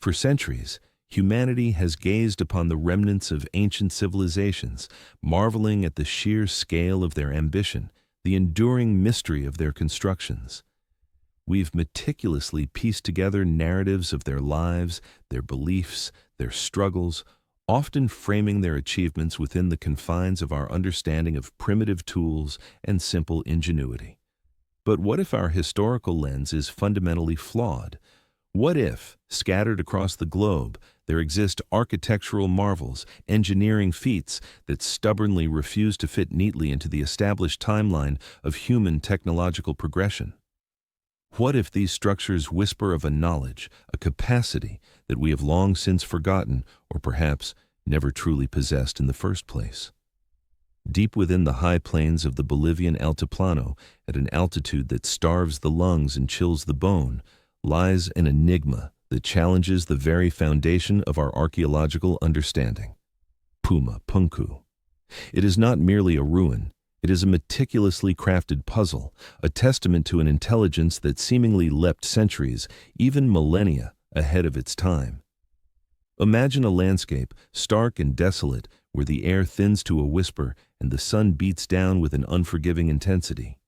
For centuries, humanity has gazed upon the remnants of ancient civilizations, marveling at the sheer scale of their ambition, the enduring mystery of their constructions. We've meticulously pieced together narratives of their lives, their beliefs, their struggles, often framing their achievements within the confines of our understanding of primitive tools and simple ingenuity. But what if our historical lens is fundamentally flawed? What if, scattered across the globe, there exist architectural marvels, engineering feats that stubbornly refuse to fit neatly into the established timeline of human technological progression? What if these structures whisper of a knowledge, a capacity that we have long since forgotten or perhaps never truly possessed in the first place? Deep within the high plains of the Bolivian Altiplano, at an altitude that starves the lungs and chills the bone, lies an enigma that challenges the very foundation of our archaeological understanding. Puma Punku. It is not merely a ruin. It is a meticulously crafted puzzle, a testament to an intelligence that seemingly leapt centuries, even millennia, ahead of its time. Imagine a landscape, stark and desolate, where the air thins to a whisper and the sun beats down with an unforgiving intensity.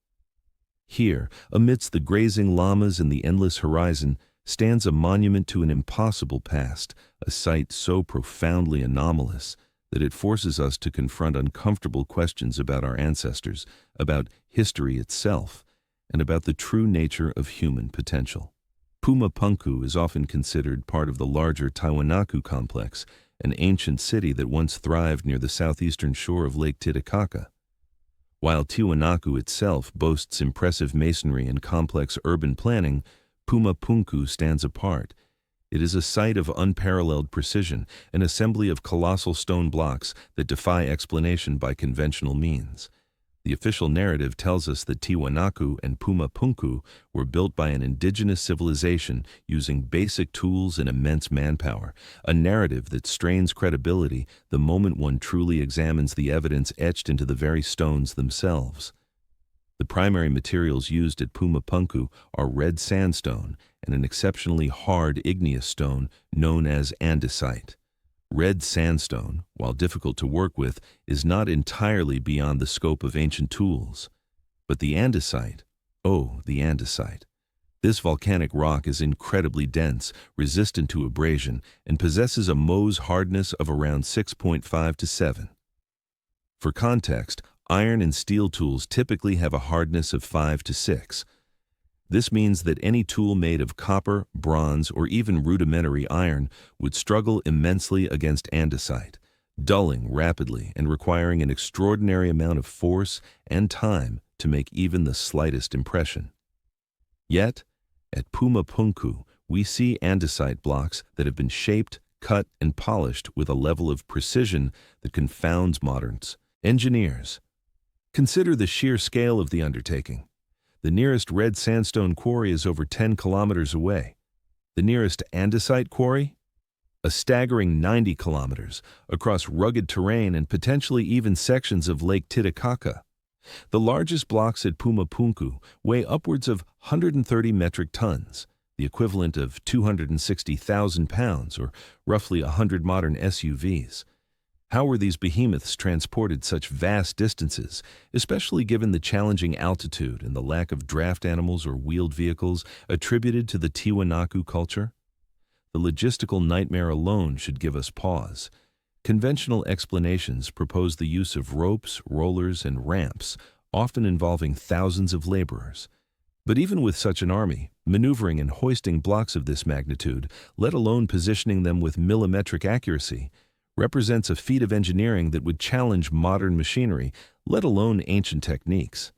Here, amidst the grazing llamas and the endless horizon, stands a monument to an impossible past, a sight so profoundly anomalous that it forces us to confront uncomfortable questions about our ancestors, about history itself, and about the true nature of human potential. Puma Punku is often considered part of the larger Tiwanaku complex, an ancient city that once thrived near the southeastern shore of Lake Titicaca. While Tiwanaku itself boasts impressive masonry and complex urban planning, Puma Punku stands apart. It is a site of unparalleled precision, an assembly of colossal stone blocks that defy explanation by conventional means. The official narrative tells us that Tiwanaku and Puma Punku were built by an indigenous civilization using basic tools and immense manpower, a narrative that strains credibility the moment one truly examines the evidence etched into the very stones themselves. The primary materials used at Puma Punku are red sandstone and an exceptionally hard igneous stone known as andesite. Red sandstone, while difficult to work with, is not entirely beyond the scope of ancient tools. But the andesite, oh, the andesite. This volcanic rock is incredibly dense, resistant to abrasion, and possesses a Mohs hardness of around 6.5 to 7. For context, iron and steel tools typically have a hardness of 5 to 6. This means that any tool made of copper, bronze, or even rudimentary iron would struggle immensely against andesite, dulling rapidly and requiring an extraordinary amount of force and time to make even the slightest impression. Yet, at Puma Punku, we see andesite blocks that have been shaped, cut, and polished with a level of precision that confounds modern engineers. Consider the sheer scale of the undertaking. The nearest red sandstone quarry is over 10 kilometers away. The nearest andesite quarry? A staggering 90 kilometers, across rugged terrain and potentially even sections of Lake Titicaca. The largest blocks at Puma Punku weigh upwards of 130 metric tons, the equivalent of 260,000 pounds, or roughly 100 modern SUVs. How were these behemoths transported such vast distances, especially given the challenging altitude and the lack of draft animals or wheeled vehicles attributed to the Tiwanaku culture? The logistical nightmare alone should give us pause. Conventional explanations propose the use of ropes, rollers, and ramps, often involving thousands of laborers. But even with such an army, maneuvering and hoisting blocks of this magnitude, let alone positioning them with millimetric accuracy, represents a feat of engineering that would challenge modern machinery, let alone ancient techniques.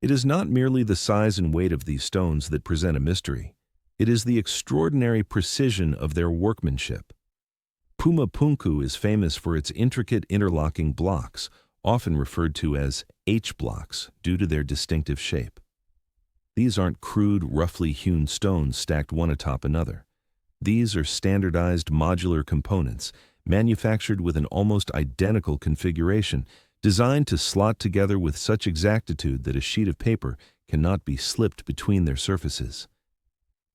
It is not merely the size and weight of these stones that present a mystery. It is the extraordinary precision of their workmanship. Puma Punku is famous for its intricate interlocking blocks, often referred to as H-blocks due to their distinctive shape. These aren't crude, roughly hewn stones stacked one atop another. These are standardized modular components, manufactured with an almost identical configuration, designed to slot together with such exactitude that a sheet of paper cannot be slipped between their surfaces.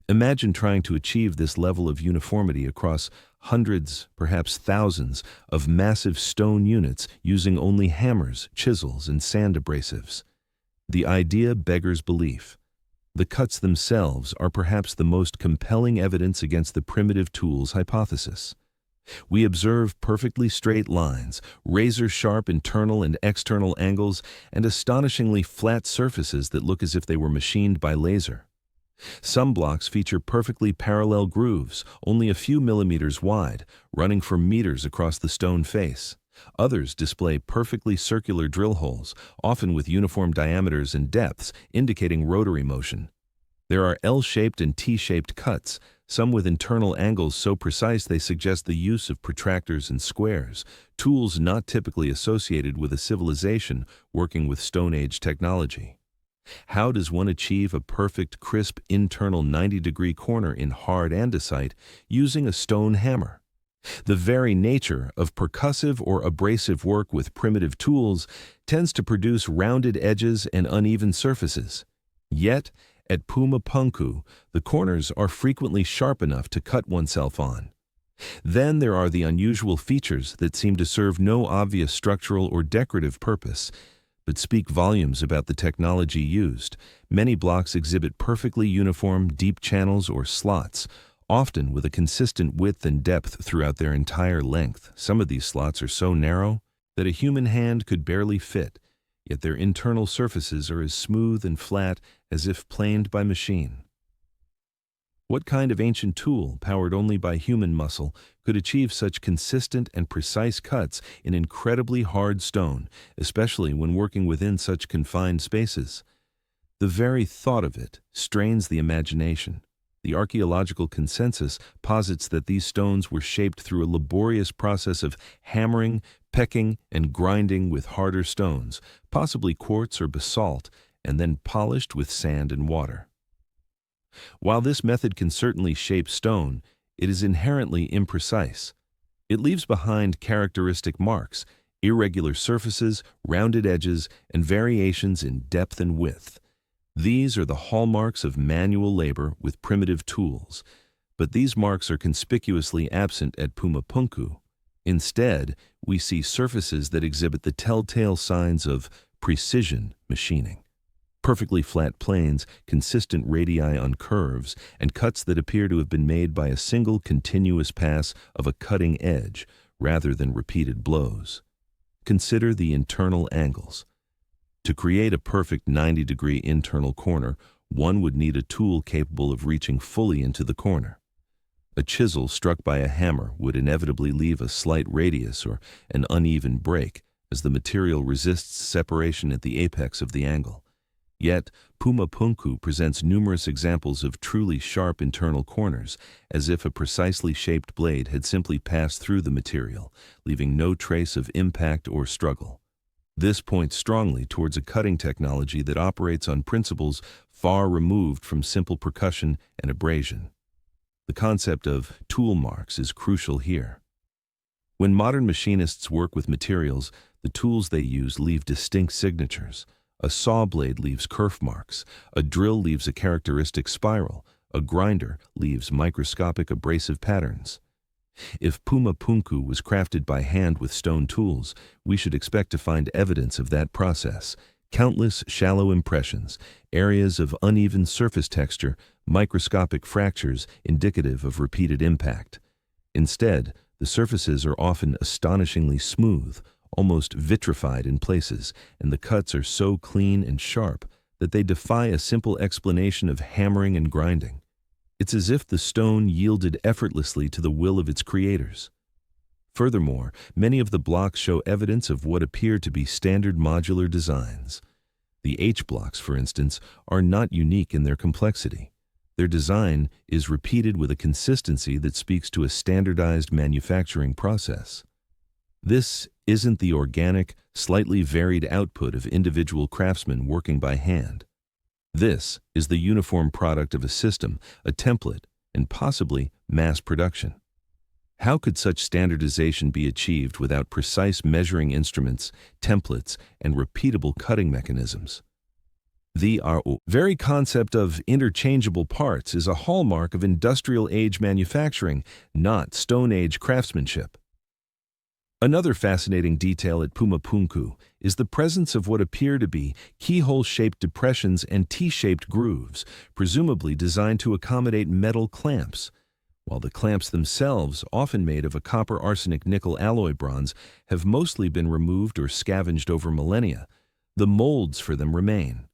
Imagine trying to achieve this level of uniformity across hundreds, perhaps thousands, of massive stone units using only hammers, chisels, and sand abrasives. The idea beggars belief. The cuts themselves are perhaps the most compelling evidence against the primitive tools hypothesis. We observe perfectly straight lines, razor-sharp internal and external angles, and astonishingly flat surfaces that look as if they were machined by laser. Some blocks feature perfectly parallel grooves, only a few millimeters wide, running for meters across the stone face. Others display perfectly circular drill holes, often with uniform diameters and depths, indicating rotary motion. There are L-shaped and T-shaped cuts, some with internal angles so precise they suggest the use of protractors and squares, tools not typically associated with a civilization working with Stone Age technology. How does one achieve a perfect, crisp, internal 90-degree corner in hard andesite using a stone hammer? The very nature of percussive or abrasive work with primitive tools tends to produce rounded edges and uneven surfaces. Yet, at Puma Punku, the corners are frequently sharp enough to cut oneself on. Then there are the unusual features that seem to serve no obvious structural or decorative purpose, but speak volumes about the technology used. Many blocks exhibit perfectly uniform, deep channels or slots, often with a consistent width and depth throughout their entire length. Some of these slots are so narrow that a human hand could barely fit, yet their internal surfaces are as smooth and flat as if planed by machine. What kind of ancient tool, powered only by human muscle, could achieve such consistent and precise cuts in incredibly hard stone, especially when working within such confined spaces? The very thought of it strains the imagination. The archaeological consensus posits that these stones were shaped through a laborious process of hammering, pecking, and grinding with harder stones, possibly quartz or basalt, and then polished with sand and water. While this method can certainly shape stone, it is inherently imprecise. It leaves behind characteristic marks, irregular surfaces, rounded edges, and variations in depth and width. These are the hallmarks of manual labor with primitive tools, but these marks are conspicuously absent at Puma Punku. Instead, we see surfaces that exhibit the telltale signs of precision machining. Perfectly flat planes, consistent radii on curves, and cuts that appear to have been made by a single continuous pass of a cutting edge rather than repeated blows. Consider the internal angles. To create a perfect 90-degree internal corner, one would need a tool capable of reaching fully into the corner. A chisel struck by a hammer would inevitably leave a slight radius or an uneven break, as the material resists separation at the apex of the angle. Yet, Puma Punku presents numerous examples of truly sharp internal corners, as if a precisely shaped blade had simply passed through the material, leaving no trace of impact or struggle. This points strongly towards a cutting technology that operates on principles far removed from simple percussion and abrasion. The concept of tool marks is crucial here. When modern machinists work with materials, the tools they use leave distinct signatures. A saw blade leaves kerf marks, a drill leaves a characteristic spiral, a grinder leaves microscopic abrasive patterns. If Puma Punku was crafted by hand with stone tools, we should expect to find evidence of that process. Countless shallow impressions, areas of uneven surface texture, microscopic fractures indicative of repeated impact. Instead, the surfaces are often astonishingly smooth, almost vitrified in places, and the cuts are so clean and sharp that they defy a simple explanation of hammering and grinding. It's as if the stone yielded effortlessly to the will of its creators. Furthermore, many of the blocks show evidence of what appear to be standard modular designs. The H-blocks, for instance, are not unique in their complexity. Their design is repeated with a consistency that speaks to a standardized manufacturing process. This isn't the organic, slightly varied output of individual craftsmen working by hand. This is the uniform product of a system, a template, and possibly mass production. How could such standardization be achieved without precise measuring instruments, templates, and repeatable cutting mechanisms? The very concept of interchangeable parts is a hallmark of industrial age manufacturing, not Stone Age craftsmanship. Another fascinating detail at Puma Punku is the presence of what appear to be keyhole-shaped depressions and T-shaped grooves, presumably designed to accommodate metal clamps. While the clamps themselves, often made of a copper arsenic nickel alloy bronze, have mostly been removed or scavenged over millennia, the molds for them remain.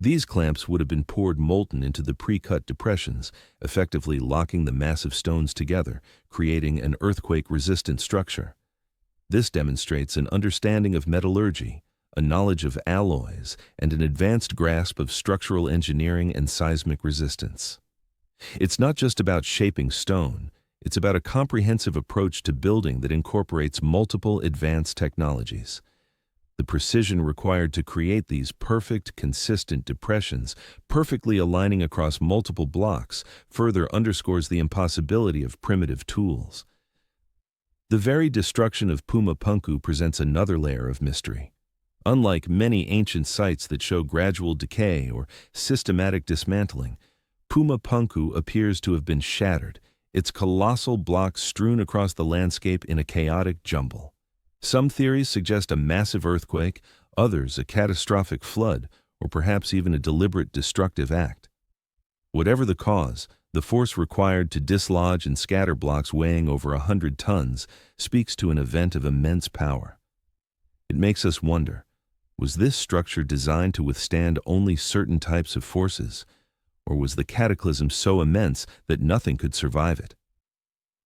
These clamps would have been poured molten into the pre-cut depressions, effectively locking the massive stones together, creating an earthquake-resistant structure. This demonstrates an understanding of metallurgy, a knowledge of alloys, and an advanced grasp of structural engineering and seismic resistance. It's not just about shaping stone, it's about a comprehensive approach to building that incorporates multiple advanced technologies. The precision required to create these perfect, consistent depressions, perfectly aligning across multiple blocks, further underscores the impossibility of primitive tools. The very destruction of Puma Punku presents another layer of mystery. Unlike many ancient sites that show gradual decay or systematic dismantling, Puma Punku appears to have been shattered, its colossal blocks strewn across the landscape in a chaotic jumble. Some theories suggest a massive earthquake, others a catastrophic flood, or perhaps even a deliberate destructive act. Whatever the cause, the force required to dislodge and scatter blocks weighing over 100 tons speaks to an event of immense power. It makes us wonder, was this structure designed to withstand only certain types of forces, or was the cataclysm so immense that nothing could survive it?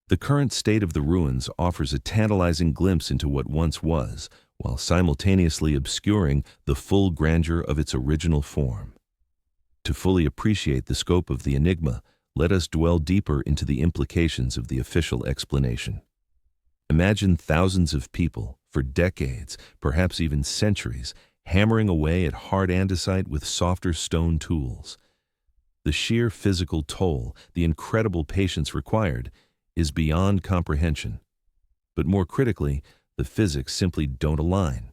The current state of the ruins offers a tantalizing glimpse into what once was, while simultaneously obscuring the full grandeur of its original form. To fully appreciate the scope of the enigma, let us dwell deeper into the implications of the official explanation. Imagine thousands of people, for decades, perhaps even centuries, hammering away at hard andesite with softer stone tools. The sheer physical toll, the incredible patience required, is beyond comprehension. But more critically, the physics simply don't align.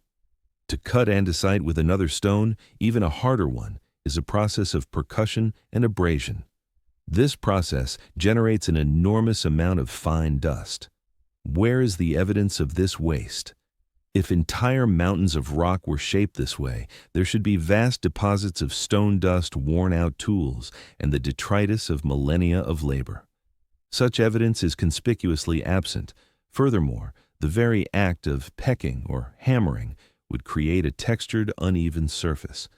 To cut andesite with another stone, even a harder one, is a process of percussion and abrasion. This process generates an enormous amount of fine dust. Where is the evidence of this waste? If entire mountains of rock were shaped this way, there should be vast deposits of stone dust, worn-out tools, and the detritus of millennia of labor. Such evidence is conspicuously absent. Furthermore, the very act of pecking or hammering would create a textured, uneven surface.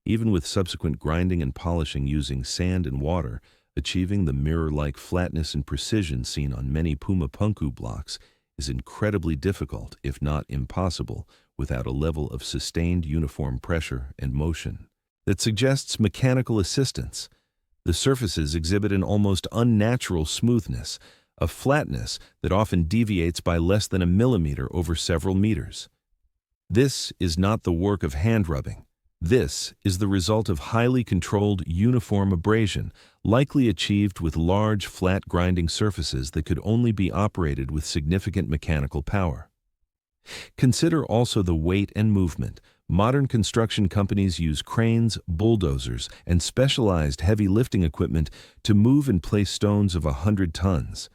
Even with subsequent grinding and polishing using sand and water, achieving the mirror-like flatness and precision seen on many Puma Punku blocks is incredibly difficult, if not impossible, without a level of sustained uniform pressure and motion that suggests mechanical assistance. The surfaces exhibit an almost unnatural smoothness, a flatness that often deviates by less than a millimeter over several meters. This is not the work of hand-rubbing. This is the result of highly controlled, uniform abrasion, likely achieved with large, flat grinding surfaces that could only be operated with significant mechanical power. Consider also the weight and movement. Modern construction companies use cranes, bulldozers, and specialized heavy lifting equipment to move and place stones of 100 tons.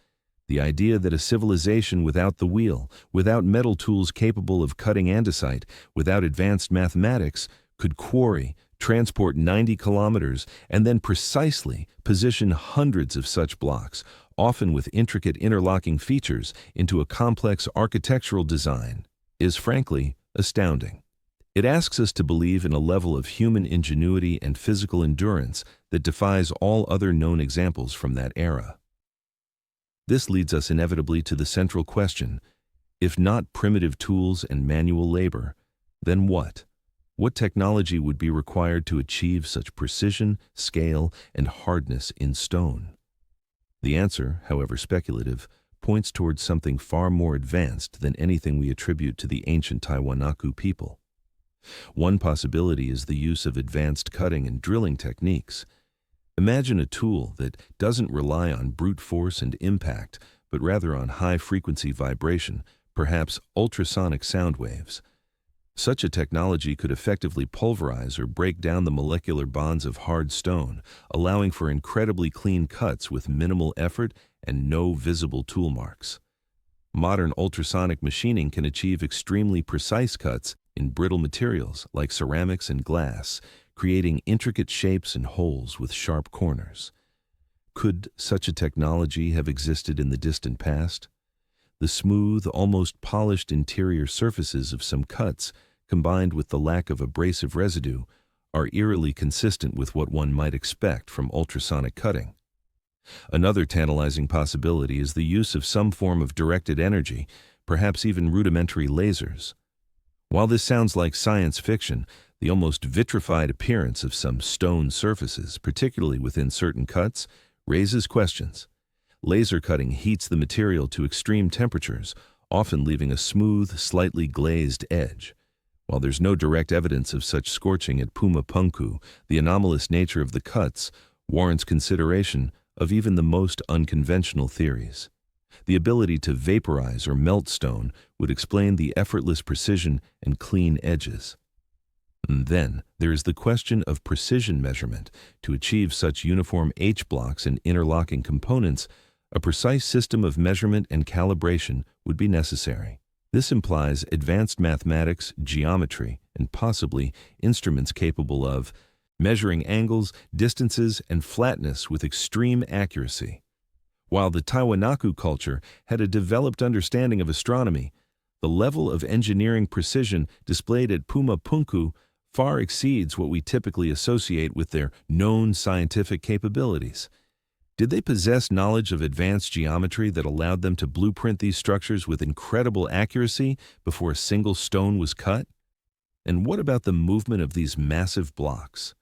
The idea that a civilization without the wheel, without metal tools capable of cutting andesite, without advanced mathematics, could quarry, transport 90 kilometers, and then precisely position hundreds of such blocks, often with intricate interlocking features, into a complex architectural design, is frankly astounding. It asks us to believe in a level of human ingenuity and physical endurance that defies all other known examples from that era. This leads us inevitably to the central question: if not primitive tools and manual labor, then what? What technology would be required to achieve such precision, scale, and hardness in stone? The answer, however speculative, points towards something far more advanced than anything we attribute to the ancient Tiwanaku people. One possibility is the use of advanced cutting and drilling techniques. Imagine a tool that doesn't rely on brute force and impact, but rather on high-frequency vibration, perhaps ultrasonic sound waves. Such a technology could effectively pulverize or break down the molecular bonds of hard stone, allowing for incredibly clean cuts with minimal effort and no visible tool marks. Modern ultrasonic machining can achieve extremely precise cuts in brittle materials like ceramics and glass, creating intricate shapes and holes with sharp corners. Could such a technology have existed in the distant past? The smooth, almost polished interior surfaces of some cuts, combined with the lack of abrasive residue, are eerily consistent with what one might expect from ultrasonic cutting. Another tantalizing possibility is the use of some form of directed energy, perhaps even rudimentary lasers. While this sounds like science fiction, the almost vitrified appearance of some stone surfaces, particularly within certain cuts, raises questions. Laser cutting heats the material to extreme temperatures, often leaving a smooth, slightly glazed edge. While there's no direct evidence of such scorching at Puma Punku, the anomalous nature of the cuts warrants consideration of even the most unconventional theories. The ability to vaporize or melt stone would explain the effortless precision and clean edges. And then there is the question of precision measurement. To achieve such uniform H-blocks and interlocking components, a precise system of measurement and calibration would be necessary. This implies advanced mathematics, geometry, and possibly instruments capable of measuring angles, distances, and flatness with extreme accuracy. While the Tiwanaku culture had a developed understanding of astronomy, the level of engineering precision displayed at Puma Punku far exceeds what we typically associate with their known scientific capabilities. Did they possess knowledge of advanced geometry that allowed them to blueprint these structures with incredible accuracy before a single stone was cut? And what about the movement of these massive blocks?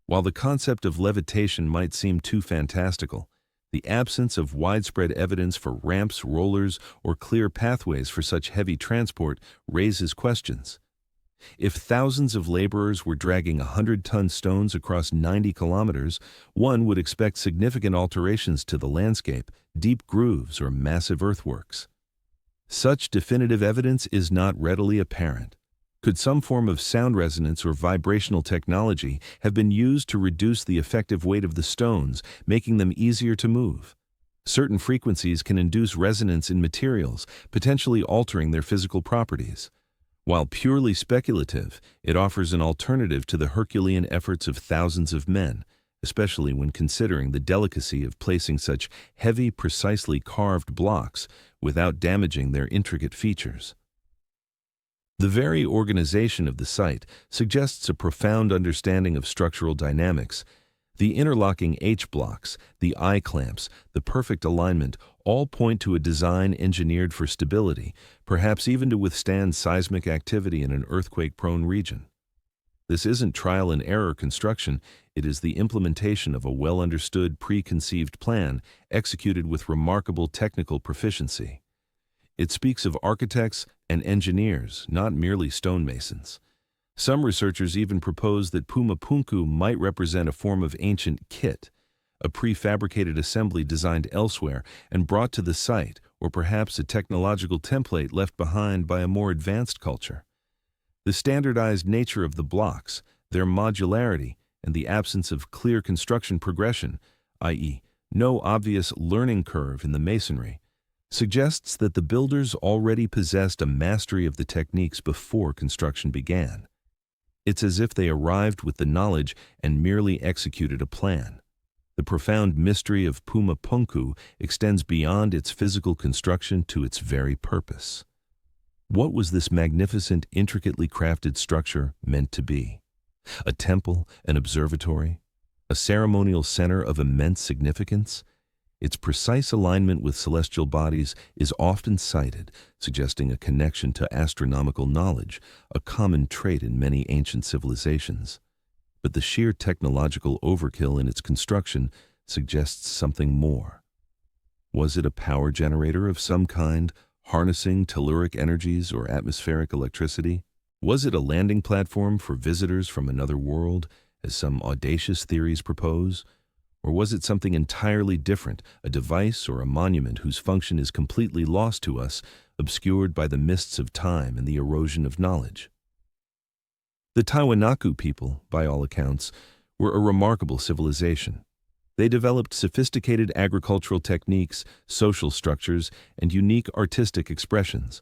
While the concept of levitation might seem too fantastical, the absence of widespread evidence for ramps, rollers, or clear pathways for such heavy transport raises questions. If thousands of laborers were dragging 100-ton stones across 90 kilometers, one would expect significant alterations to the landscape, deep grooves, or massive earthworks. Such definitive evidence is not readily apparent. Could some form of sound resonance or vibrational technology have been used to reduce the effective weight of the stones, making them easier to move? Certain frequencies can induce resonance in materials, potentially altering their physical properties. While purely speculative, it offers an alternative to the Herculean efforts of thousands of men, especially when considering the delicacy of placing such heavy, precisely carved blocks without damaging their intricate features. The very organization of the site suggests a profound understanding of structural dynamics. The interlocking H-blocks, the I-clamps, the perfect alignment all point to a design engineered for stability, perhaps even to withstand seismic activity in an earthquake-prone region. This isn't trial and error construction, it is the implementation of a well-understood preconceived plan executed with remarkable technical proficiency. It speaks of architects and engineers, not merely stonemasons. Some researchers even propose that Puma Punku might represent a form of ancient kit, a prefabricated assembly designed elsewhere and brought to the site, or perhaps a technological template left behind by a more advanced culture. The standardized nature of the blocks, their modularity, and the absence of clear construction progression, i.e., no obvious learning curve in the masonry, suggests that the builders already possessed a mastery of the techniques before construction began. It's as if they arrived with the knowledge and merely executed a plan. The profound mystery of Puma Punku extends beyond its physical construction to its very purpose. What was this magnificent, intricately crafted structure meant to be? A temple, an observatory, a ceremonial center of immense significance? Its precise alignment with celestial bodies is often cited, suggesting a connection to astronomical knowledge, a common trait in many ancient civilizations. But the sheer technological overkill in its construction suggests something more. Was it a power generator of some kind, harnessing telluric energies or atmospheric electricity? Was it a landing platform for visitors from another world, as some audacious theories propose? Or was it something entirely different, a device or a monument whose function is completely lost to us, obscured by the mists of time and the erosion of knowledge? The Tiwanaku people, by all accounts, were a remarkable civilization. They developed sophisticated agricultural techniques, social structures, and unique artistic expressions.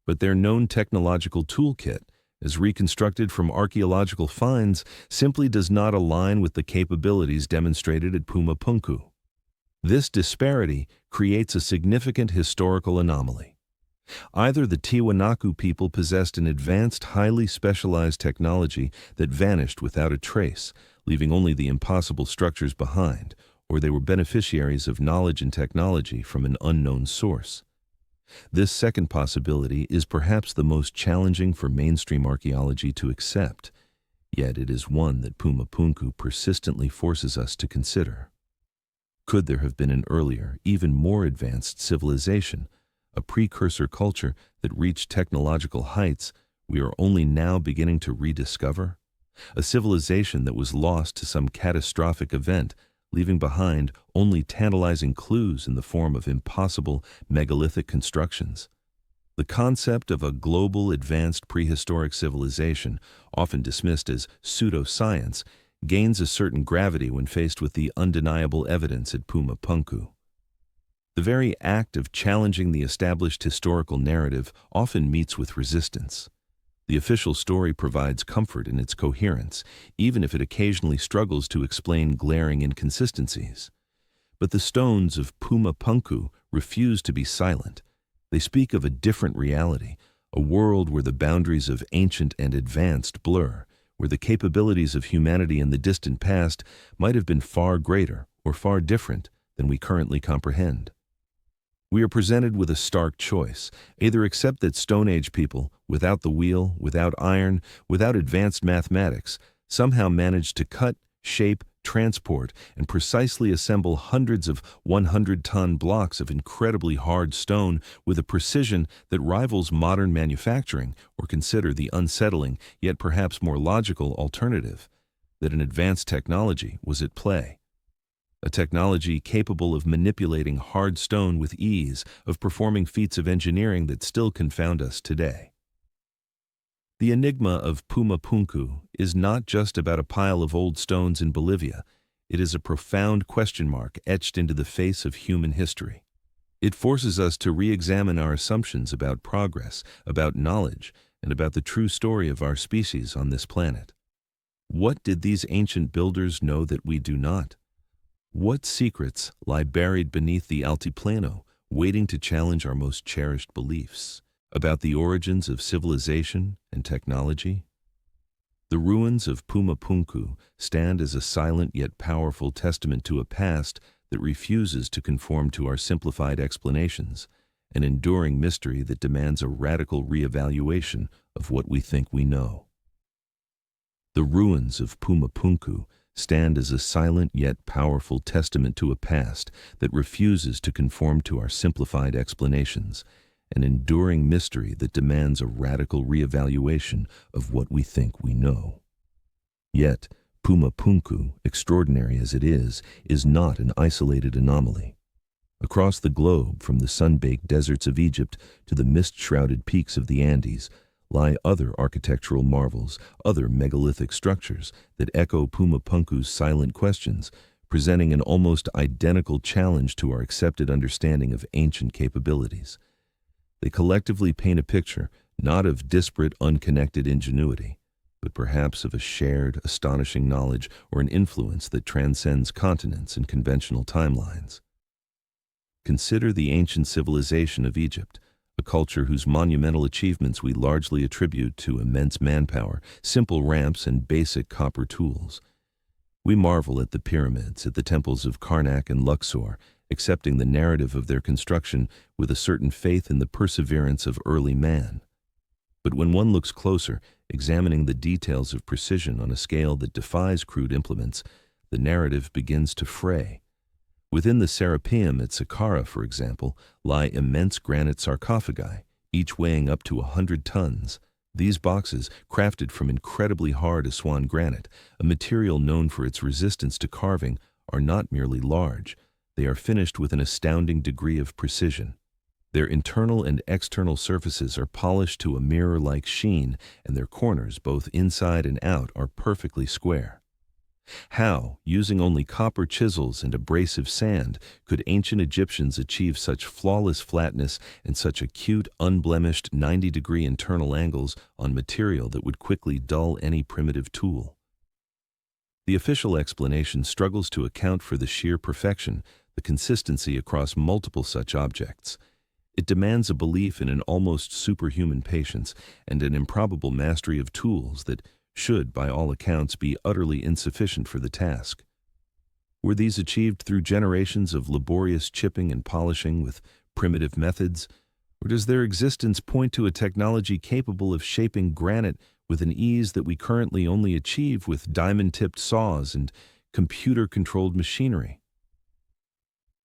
But their known technological toolkit, as reconstructed from archaeological finds, simply does not align with the capabilities demonstrated at Puma Punku. This disparity creates a significant historical anomaly. Either the Tiwanaku people possessed an advanced, highly specialized technology that vanished without a trace, leaving only the impossible structures behind, or they were beneficiaries of knowledge and technology from an unknown source. This second possibility is perhaps the most challenging for mainstream archaeology to accept, yet it is one that Puma Punku persistently forces us to consider. Could there have been an earlier, even more advanced civilization, a precursor culture that reached technological heights we are only now beginning to rediscover? A civilization that was lost to some catastrophic event, leaving behind only tantalizing clues in the form of impossible megalithic constructions. The concept of a global advanced prehistoric civilization, often dismissed as pseudoscience, gains a certain gravity when faced with the undeniable evidence at Puma Punku. The very act of challenging the established historical narrative often meets with resistance. The official story provides comfort in its coherence, even if it occasionally struggles to explain glaring inconsistencies. But the stones of Puma Punku refuse to be silent. They speak of a different reality, a world where the boundaries of ancient and advanced blur, where the capabilities of humanity in the distant past might have been far greater or far different than we currently comprehend. We are presented with a stark choice: either accept that Stone Age people, without the wheel, without iron, without advanced mathematics, somehow managed to cut, shape, transport, and precisely assemble hundreds of 100-ton blocks of incredibly hard stone with a precision that rivals modern manufacturing, or consider the unsettling, yet perhaps more logical alternative, that an advanced technology was at play. A technology capable of manipulating hard stone with ease, of performing feats of engineering that still confound us today. The enigma of Puma Punku is not just about a pile of old stones in Bolivia. It is a profound question mark etched into the face of human history. It forces us to re-examine our assumptions about progress, about knowledge, and about the true story of our species on this planet. What did these ancient builders know that we do not? What secrets lie buried beneath the altiplano, waiting to challenge our most cherished beliefs about the origins of civilization and technology? The ruins of Puma Punku stand as a silent yet powerful testament to a past that refuses to conform to our simplified explanations, an enduring mystery that demands a radical reevaluation of what we think we know. The ruins of Puma Punku stand as a silent yet powerful testament to a past that refuses to conform to our simplified explanations, an enduring mystery that demands a radical reevaluation of what we think we know. Yet, Puma Punku, extraordinary as it is not an isolated anomaly. Across the globe, from the sun-baked deserts of Egypt to the mist-shrouded peaks of the Andes, lie other architectural marvels, other megalithic structures that echo Puma Punku's silent questions, presenting an almost identical challenge to our accepted understanding of ancient capabilities. They collectively paint a picture not of disparate, unconnected ingenuity, but perhaps of a shared, astonishing knowledge or an influence that transcends continents and conventional timelines. Consider the ancient civilization of Egypt, a culture whose monumental achievements we largely attribute to immense manpower, simple ramps, and basic copper tools. We marvel at the pyramids, at the temples of Karnak and Luxor, accepting the narrative of their construction with a certain faith in the perseverance of early man. But when one looks closer, examining the details of precision on a scale that defies crude implements, the narrative begins to fray. Within the Serapeum at Saqqara, for example, lie immense granite sarcophagi, each weighing up to 100 tons. These boxes, crafted from incredibly hard Aswan granite, a material known for its resistance to carving, are not merely large. They are finished with an astounding degree of precision. Their internal and external surfaces are polished to a mirror-like sheen, and their corners, both inside and out, are perfectly square. How, using only copper chisels and abrasive sand, could ancient Egyptians achieve such flawless flatness and such acute, unblemished 90-degree internal angles on material that would quickly dull any primitive tool? The official explanation struggles to account for the sheer perfection, the consistency across multiple such objects. It demands a belief in an almost superhuman patience and an improbable mastery of tools that should, by all accounts, be utterly insufficient for the task. Were these achieved through generations of laborious chipping and polishing with primitive methods, or does their existence point to a technology capable of shaping granite with an ease that we currently only achieve with diamond-tipped saws and computer-controlled machinery?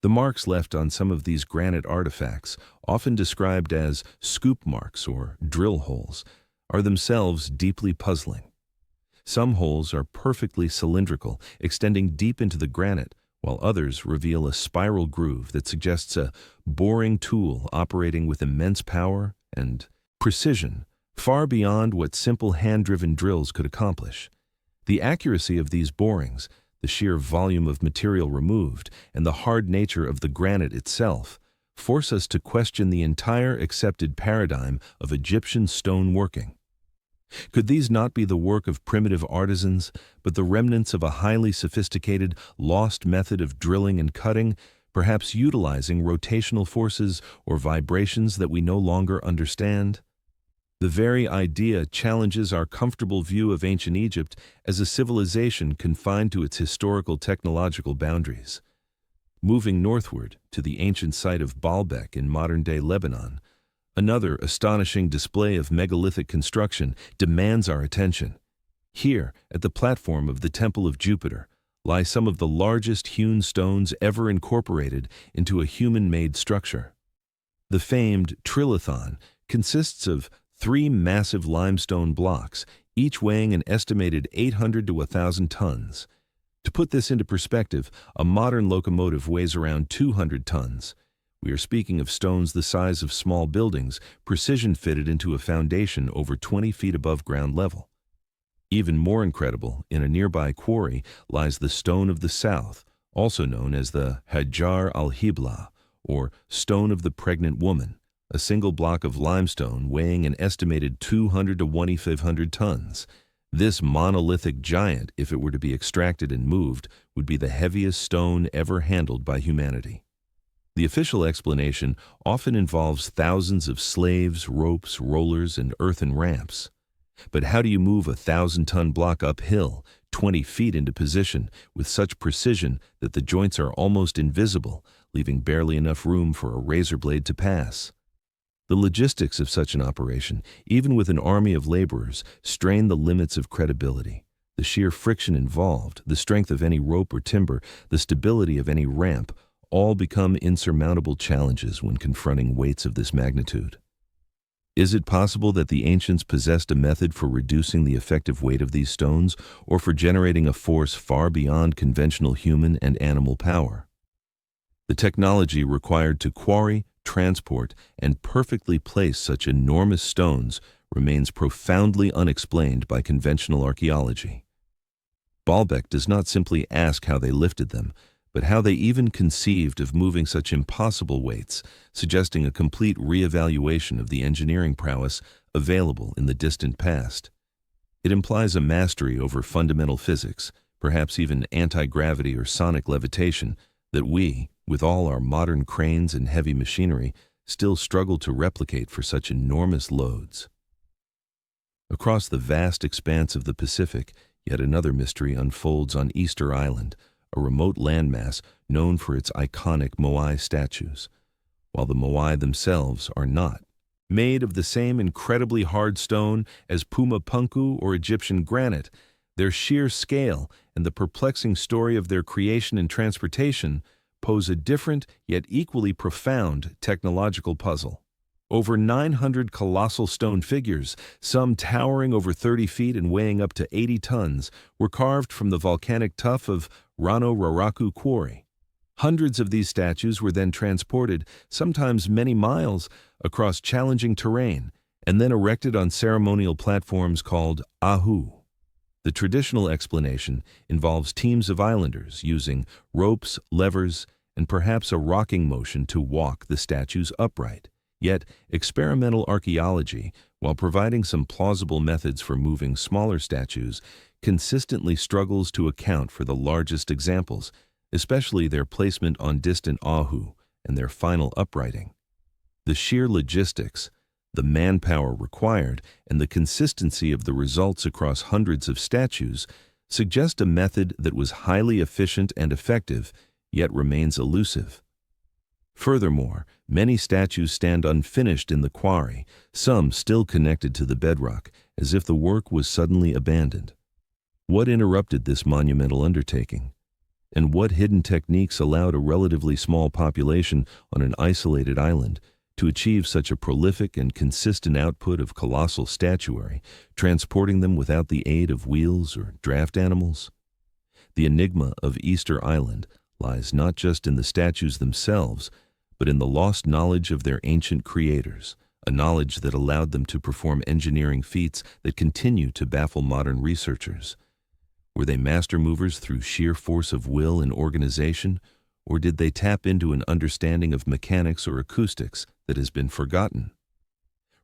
The marks left on some of these granite artifacts, often described as scoop marks or drill holes, are themselves deeply puzzling. Some holes are perfectly cylindrical, extending deep into the granite, while others reveal a spiral groove that suggests a boring tool operating with immense power and precision, far beyond what simple hand-driven drills could accomplish. The accuracy of these borings, the sheer volume of material removed, and the hard nature of the granite itself force us to question the entire accepted paradigm of Egyptian stone working. Could these not be the work of primitive artisans, but the remnants of a highly sophisticated, lost method of drilling and cutting, perhaps utilizing rotational forces or vibrations that we no longer understand? The very idea challenges our comfortable view of ancient Egypt as a civilization confined to its historical technological boundaries. Moving northward to the ancient site of Baalbek in modern-day Lebanon, another astonishing display of megalithic construction demands our attention. Here, at the platform of the Temple of Jupiter, lie some of the largest hewn stones ever incorporated into a human-made structure. The famed trilithon consists of 3 massive limestone blocks, each weighing an estimated 800 to 1,000 tons. To put this into perspective, a modern locomotive weighs around 200 tons. We are speaking of stones the size of small buildings, precision-fitted into a foundation over 20 feet above ground level. Even more incredible, in a nearby quarry lies the Stone of the South, also known as the Hajar al-Hibla, or Stone of the Pregnant Woman, a single block of limestone weighing an estimated 200 to 2,500 tons. This monolithic giant, if it were to be extracted and moved, would be the heaviest stone ever handled by humanity. The official explanation often involves thousands of slaves, ropes, rollers, and earthen ramps. But how do you move a 1,000-ton block uphill, 20 feet into position, with such precision that the joints are almost invisible, leaving barely enough room for a razor blade to pass? The logistics of such an operation, even with an army of laborers, strain the limits of credibility. The sheer friction involved, the strength of any rope or timber, the stability of any ramp, all become insurmountable challenges when confronting weights of this magnitude. Is it possible that the ancients possessed a method for reducing the effective weight of these stones, or for generating a force far beyond conventional human and animal power? The technology required to quarry, transport, and perfectly place such enormous stones remains profoundly unexplained by conventional archaeology. Baalbek does not simply ask how they lifted them, but how they even conceived of moving such impossible weights, suggesting a complete re-evaluation of the engineering prowess available in the distant past. It implies a mastery over fundamental physics, perhaps even anti-gravity or sonic levitation, that we, with all our modern cranes and heavy machinery, still struggle to replicate for such enormous loads. Across the vast expanse of the Pacific, yet another mystery unfolds on Easter Island, a remote landmass known for its iconic moai statues, while the moai themselves are not. Made of the same incredibly hard stone as Puma Punku or Egyptian granite, their sheer scale and the perplexing story of their creation and transportation pose a different yet equally profound technological puzzle. Over 900 colossal stone figures, some towering over 30 feet and weighing up to 80 tons, were carved from the volcanic tuff of Rano Raraku Quarry. Hundreds of these statues were then transported, sometimes many miles, across challenging terrain, and then erected on ceremonial platforms called ahu. The traditional explanation involves teams of islanders using ropes, levers, and perhaps a rocking motion to walk the statues upright. Yet, experimental archaeology, while providing some plausible methods for moving smaller statues, consistently struggles to account for the largest examples, especially their placement on distant ahu and their final uprighting. The sheer logistics, the manpower required, and the consistency of the results across hundreds of statues suggest a method that was highly efficient and effective, yet remains elusive. Furthermore, many statues stand unfinished in the quarry, some still connected to the bedrock, as if the work was suddenly abandoned. What interrupted this monumental undertaking? And what hidden techniques allowed a relatively small population on an isolated island to achieve such a prolific and consistent output of colossal statuary, transporting them without the aid of wheels or draft animals? The enigma of Easter Island lies not just in the statues themselves, but in the lost knowledge of their ancient creators, a knowledge that allowed them to perform engineering feats that continue to baffle modern researchers. Were they master movers through sheer force of will and organization, or did they tap into an understanding of mechanics or acoustics that has been forgotten?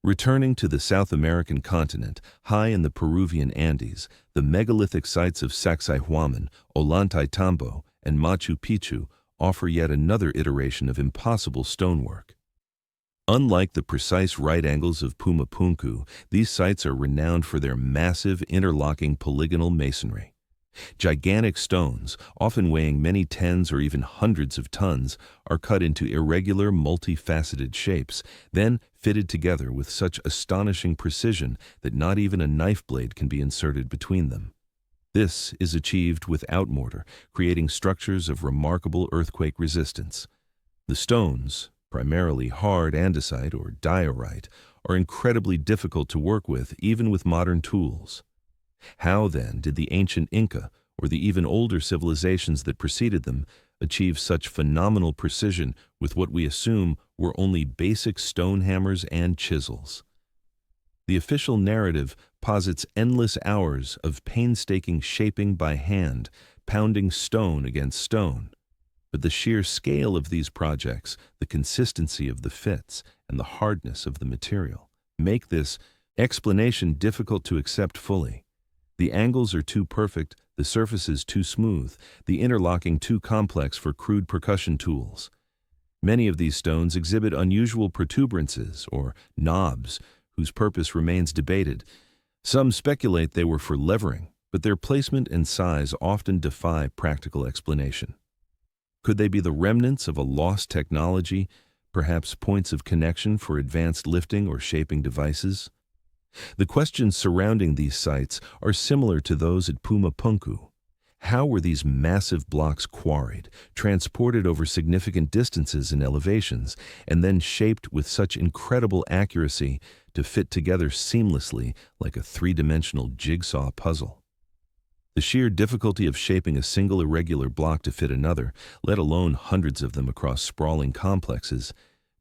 Returning to the South American continent, high in the Peruvian Andes, the megalithic sites of Sacsayhuaman, Ollantaytambo, and Machu Picchu offer yet another iteration of impossible stonework. Unlike the precise right angles of Puma Punku, these sites are renowned for their massive interlocking polygonal masonry. Gigantic stones, often weighing many tens or even hundreds of tons, are cut into irregular, multifaceted shapes, then fitted together with such astonishing precision that not even a knife blade can be inserted between them. This is achieved without mortar, creating structures of remarkable earthquake resistance. The stones, primarily hard andesite or diorite, are incredibly difficult to work with even with modern tools. How, then, did the ancient Inca, or the even older civilizations that preceded them, achieve such phenomenal precision with what we assume were only basic stone hammers and chisels? The official narrative posits endless hours of painstaking shaping by hand, pounding stone against stone. But the sheer scale of these projects, the consistency of the fits, and the hardness of the material make this explanation difficult to accept fully. The angles are too perfect, the surfaces too smooth, the interlocking too complex for crude percussion tools. Many of these stones exhibit unusual protuberances, or knobs, whose purpose remains debated. Some speculate they were for levering, but their placement and size often defy practical explanation. Could they be the remnants of a lost technology, perhaps points of connection for advanced lifting or shaping devices? The questions surrounding these sites are similar to those at Puma Punku. How were these massive blocks quarried, transported over significant distances and elevations, and then shaped with such incredible accuracy to fit together seamlessly like a three-dimensional jigsaw puzzle? The sheer difficulty of shaping a single irregular block to fit another, let alone hundreds of them across sprawling complexes,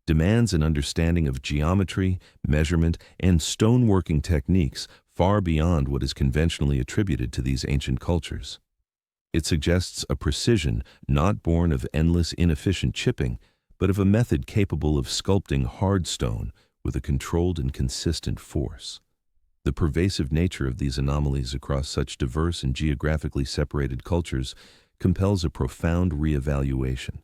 demands an understanding of geometry, measurement, and stoneworking techniques far beyond what is conventionally attributed to these ancient cultures. It suggests a precision not born of endless inefficient chipping, but of a method capable of sculpting hard stone with a controlled and consistent force. The pervasive nature of these anomalies across such diverse and geographically separated cultures compels a profound reevaluation.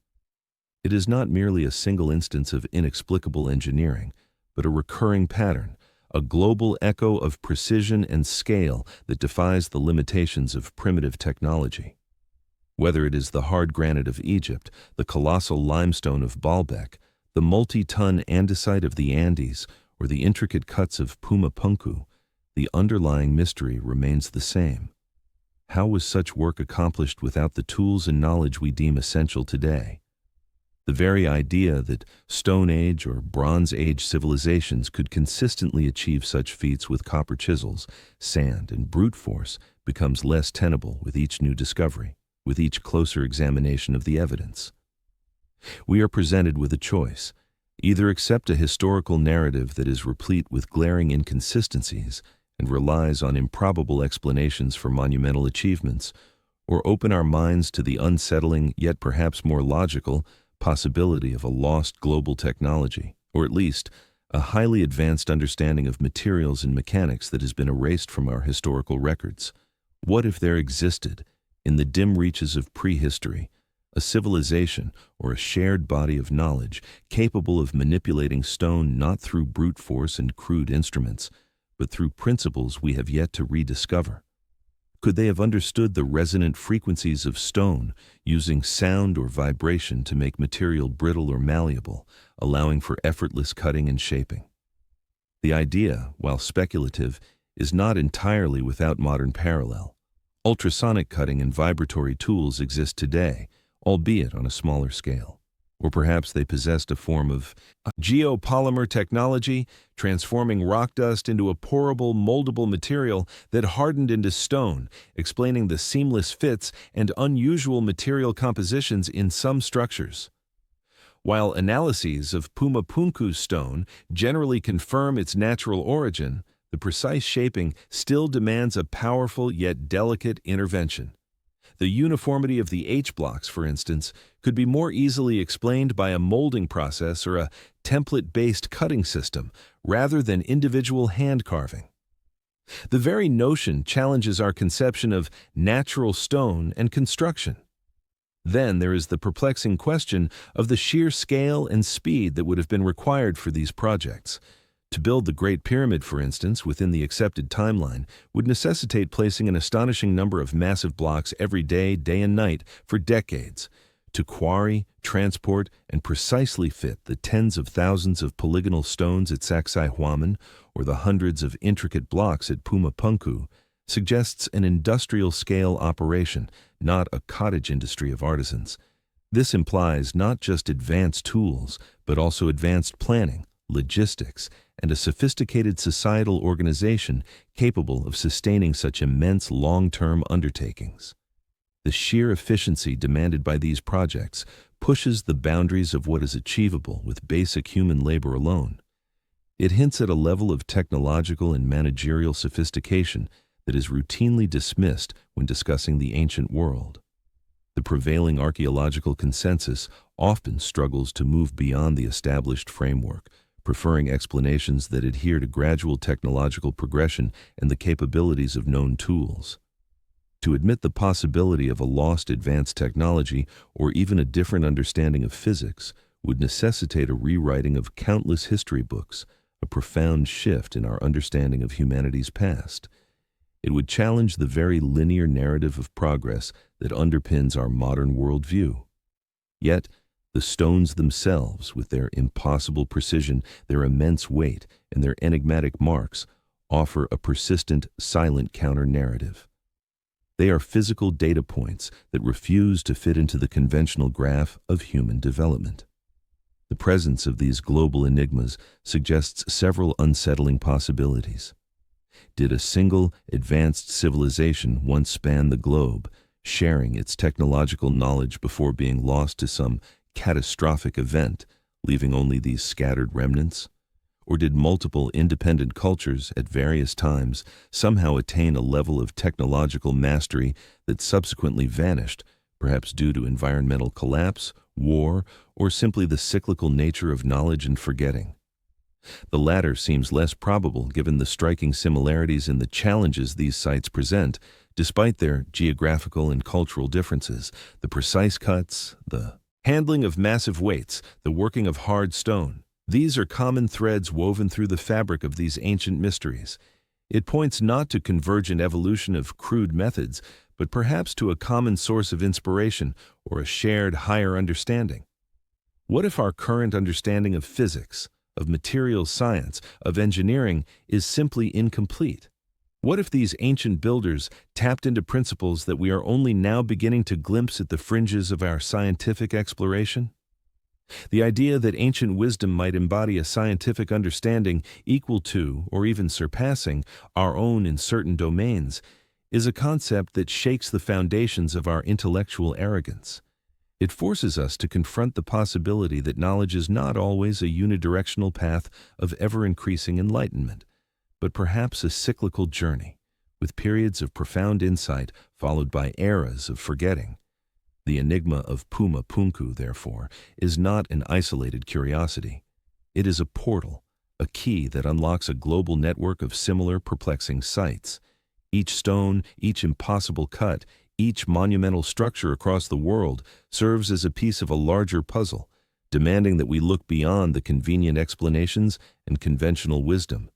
It is not merely a single instance of inexplicable engineering, but a recurring pattern, a global echo of precision and scale that defies the limitations of primitive technology. Whether it is the hard granite of Egypt, the colossal limestone of Baalbek, the multi-ton andesite of the Andes, or the intricate cuts of Puma Punku, the underlying mystery remains the same. How was such work accomplished without the tools and knowledge we deem essential today? The very idea that Stone Age or Bronze Age civilizations could consistently achieve such feats with copper chisels, sand, and brute force becomes less tenable with each new discovery, with each closer examination of the evidence. We are presented with a choice. Either accept a historical narrative that is replete with glaring inconsistencies and relies on improbable explanations for monumental achievements, or open our minds to the unsettling, yet perhaps more logical, possibility of a lost global technology, or at least a highly advanced understanding of materials and mechanics that has been erased from our historical records. What if there existed, in the dim reaches of prehistory, a civilization or a shared body of knowledge capable of manipulating stone not through brute force and crude instruments, but through principles we have yet to rediscover? Could they have understood the resonant frequencies of stone, using sound or vibration to make material brittle or malleable, allowing for effortless cutting and shaping? The idea, while speculative, is not entirely without modern parallel. Ultrasonic cutting and vibratory tools exist today, albeit on a smaller scale. Or perhaps they possessed a form of geopolymer technology, transforming rock dust into a porable, moldable material that hardened into stone, explaining the seamless fits and unusual material compositions in some structures. While analyses of Puma Punku stone generally confirm its natural origin, the precise shaping still demands a powerful yet delicate intervention. The uniformity of the H-blocks, for instance, could be more easily explained by a molding process or a template-based cutting system, rather than individual hand carving. The very notion challenges our conception of natural stone and construction. Then there is the perplexing question of the sheer scale and speed that would have been required for these projects. To build the Great Pyramid, for instance, within the accepted timeline, would necessitate placing an astonishing number of massive blocks every day, day and night, for decades. To quarry, transport, and precisely fit the tens of thousands of polygonal stones at Sacsayhuaman or the hundreds of intricate blocks at Puma Punku suggests an industrial-scale operation, not a cottage industry of artisans. This implies not just advanced tools, but also advanced planning, logistics, and a sophisticated societal organization capable of sustaining such immense long-term undertakings. The sheer efficiency demanded by these projects pushes the boundaries of what is achievable with basic human labor alone. It hints at a level of technological and managerial sophistication that is routinely dismissed when discussing the ancient world. The prevailing archaeological consensus often struggles to move beyond the established framework, preferring explanations that adhere to gradual technological progression and the capabilities of known tools. To admit the possibility of a lost advanced technology or even a different understanding of physics would necessitate a rewriting of countless history books, a profound shift in our understanding of humanity's past. It would challenge the very linear narrative of progress that underpins our modern worldview. Yet, the stones themselves, with their impossible precision, their immense weight, and their enigmatic marks, offer a persistent, silent counter-narrative. They are physical data points that refuse to fit into the conventional graph of human development. The presence of these global enigmas suggests several unsettling possibilities. Did a single, advanced civilization once span the globe, sharing its technological knowledge before being lost to some catastrophic event, leaving only these scattered remnants? Or did multiple independent cultures at various times somehow attain a level of technological mastery that subsequently vanished, perhaps due to environmental collapse, war, or simply the cyclical nature of knowledge and forgetting? The latter seems less probable given the striking similarities in the challenges these sites present, despite their geographical and cultural differences. The precise cuts, the handling of massive weights, the working of hard stone. These are common threads woven through the fabric of these ancient mysteries. It points not to convergent evolution of crude methods, but perhaps to a common source of inspiration or a shared higher understanding. What if our current understanding of physics, of materials science, of engineering is simply incomplete? What if these ancient builders tapped into principles that we are only now beginning to glimpse at the fringes of our scientific exploration? The idea that ancient wisdom might embody a scientific understanding equal to, or even surpassing, our own in certain domains is a concept that shakes the foundations of our intellectual arrogance. It forces us to confront the possibility that knowledge is not always a unidirectional path of ever-increasing enlightenment, but perhaps a cyclical journey, with periods of profound insight followed by eras of forgetting. The enigma of Puma Punku, therefore, is not an isolated curiosity. It is a portal, a key that unlocks a global network of similar perplexing sites. Each stone, each impossible cut, each monumental structure across the world serves as a piece of a larger puzzle, demanding that we look beyond the convenient explanations and conventional wisdom.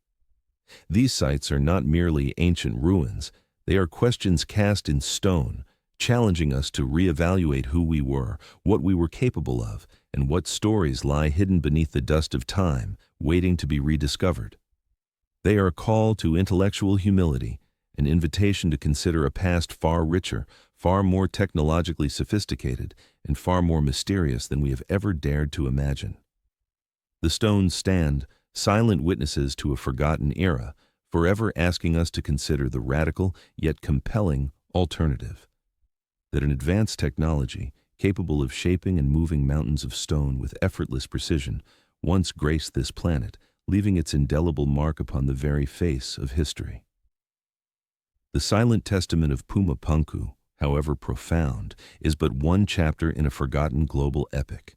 These sites are not merely ancient ruins, they are questions cast in stone, challenging us to reevaluate who we were, what we were capable of, and what stories lie hidden beneath the dust of time, waiting to be rediscovered. They are a call to intellectual humility, an invitation to consider a past far richer, far more technologically sophisticated, and far more mysterious than we have ever dared to imagine. The stones stand, silent witnesses to a forgotten era, forever asking us to consider the radical yet compelling alternative. That an advanced technology, capable of shaping and moving mountains of stone with effortless precision, once graced this planet, leaving its indelible mark upon the very face of history. The silent testament of Puma Punku, however profound, is but one chapter in a forgotten global epic.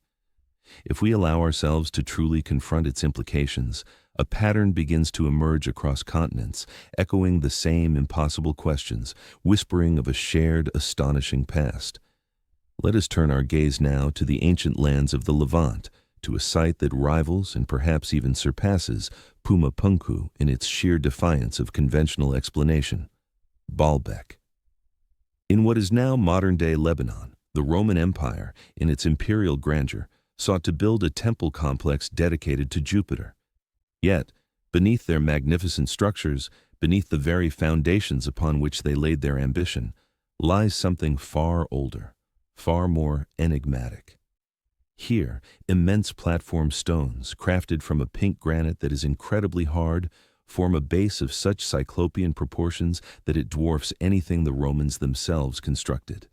If we allow ourselves to truly confront its implications, a pattern begins to emerge across continents, echoing the same impossible questions, whispering of a shared, astonishing past. Let us turn our gaze now to the ancient lands of the Levant, to a site that rivals and perhaps even surpasses Puma Punku in its sheer defiance of conventional explanation. Baalbek. In what is now modern-day Lebanon, the Roman Empire, in its imperial grandeur, sought to build a temple complex dedicated to Jupiter. Yet, beneath their magnificent structures, beneath the very foundations upon which they laid their ambition, lies something far older, far more enigmatic. Here, immense platform stones, crafted from a pink granite that is incredibly hard, form a base of such cyclopean proportions that it dwarfs anything the Romans themselves constructed.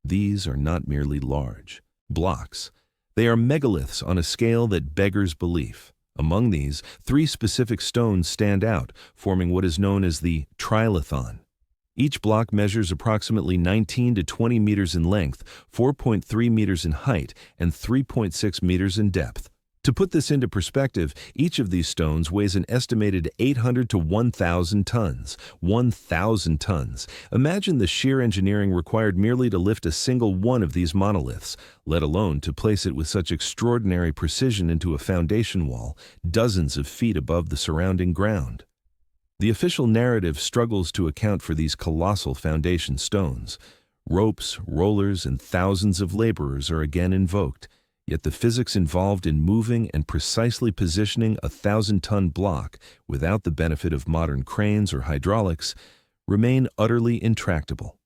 These are not merely large blocks. They are megaliths on a scale that beggars belief. Among these, 3 specific stones stand out, forming what is known as the trilithon. Each block measures approximately 19 to 20 meters in length, 4.3 meters in height, and 3.6 meters in depth. To put this into perspective, each of these stones weighs an estimated 800 to 1,000 tons. 1,000 tons. Imagine the sheer engineering required merely to lift a single one of these monoliths, let alone to place it with such extraordinary precision into a foundation wall, dozens of feet above the surrounding ground. The official narrative struggles to account for these colossal foundation stones. Ropes, rollers, and thousands of laborers are again invoked. Yet the physics involved in moving and precisely positioning a 1,000-ton block without the benefit of modern cranes or hydraulics remain utterly intractable.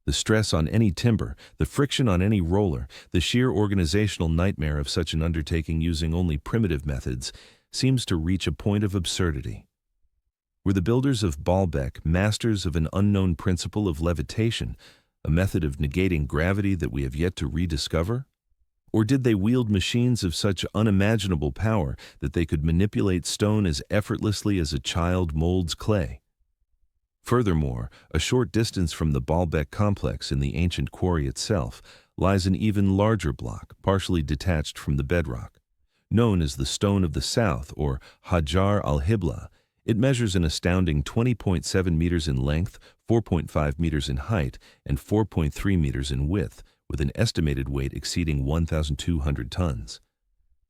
The stress on any timber, the friction on any roller, the sheer organizational nightmare of such an undertaking using only primitive methods seems to reach a point of absurdity. Were the builders of Baalbek masters of an unknown principle of levitation, a method of negating gravity that we have yet to rediscover? Or did they wield machines of such unimaginable power that they could manipulate stone as effortlessly as a child molds clay? Furthermore, a short distance from the Baalbek complex in the ancient quarry itself lies an even larger block, partially detached from the bedrock. Known as the Stone of the South, or Hajar al-Hibla, it measures an astounding 20.7 meters in length, 4.5 meters in height, and 4.3 meters in width, with an estimated weight exceeding 1,200 tons.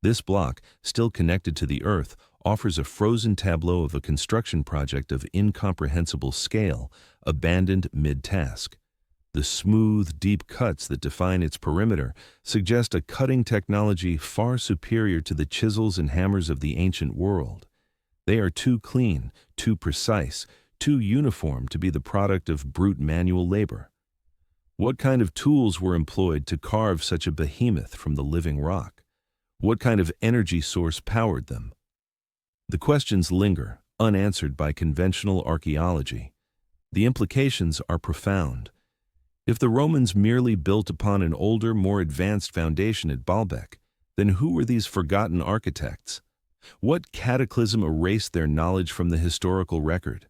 This block, still connected to the Earth, offers a frozen tableau of a construction project of incomprehensible scale, abandoned mid-task. The smooth, deep cuts that define its perimeter suggest a cutting technology far superior to the chisels and hammers of the ancient world. They are too clean, too precise, too uniform to be the product of brute manual labor. What kind of tools were employed to carve such a behemoth from the living rock? What kind of energy source powered them? The questions linger, unanswered by conventional archaeology. The implications are profound. If the Romans merely built upon an older, more advanced foundation at Baalbek, then who were these forgotten architects? What cataclysm erased their knowledge from the historical record?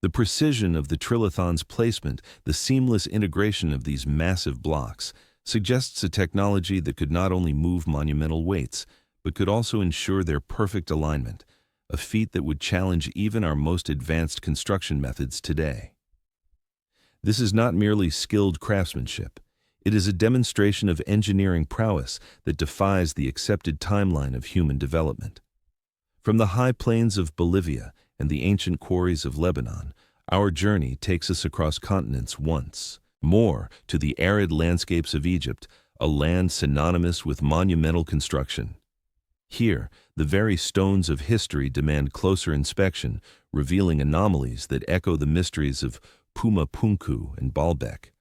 The precision of the trilithon's placement, the seamless integration of these massive blocks, suggests a technology that could not only move monumental weights, but could also ensure their perfect alignment, a feat that would challenge even our most advanced construction methods today. This is not merely skilled craftsmanship. It is a demonstration of engineering prowess that defies the accepted timeline of human development. From the high plains of Bolivia and the ancient quarries of Lebanon, our journey takes us across continents once more to the arid landscapes of Egypt, a land synonymous with monumental construction. Here, the very stones of history demand closer inspection, revealing anomalies that echo the mysteries of Puma Punku and Baalbek.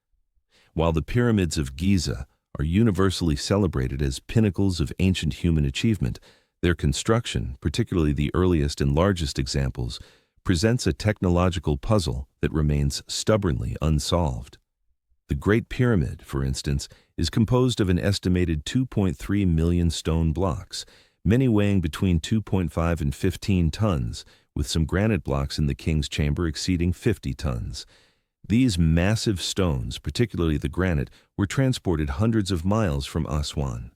While the pyramids of Giza are universally celebrated as pinnacles of ancient human achievement, their construction, particularly the earliest and largest examples, presents a technological puzzle that remains stubbornly unsolved. The Great Pyramid, for instance, is composed of an estimated 2.3 million stone blocks, many weighing between 2.5 and 15 tons, with some granite blocks in the king's chamber exceeding 50 tons. These massive stones, particularly the granite, were transported hundreds of miles from Aswan.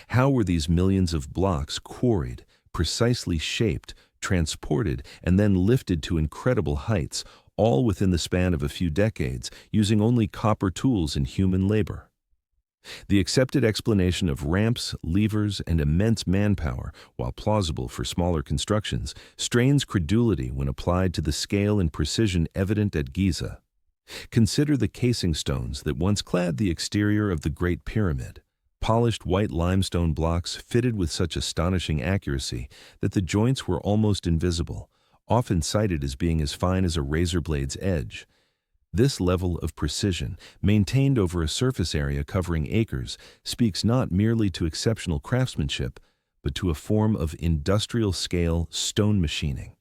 How were these millions of blocks quarried, precisely shaped, transported, and then lifted to incredible heights, all within the span of a few decades, using only copper tools and human labor? The accepted explanation of ramps, levers, and immense manpower, while plausible for smaller constructions, strains credulity when applied to the scale and precision evident at Giza. Consider the casing stones that once clad the exterior of the Great Pyramid, polished white limestone blocks fitted with such astonishing accuracy that the joints were almost invisible, often cited as being as fine as a razor blade's edge. This level of precision, maintained over a surface area covering acres, speaks not merely to exceptional craftsmanship, but to a form of industrial-scale stone machining.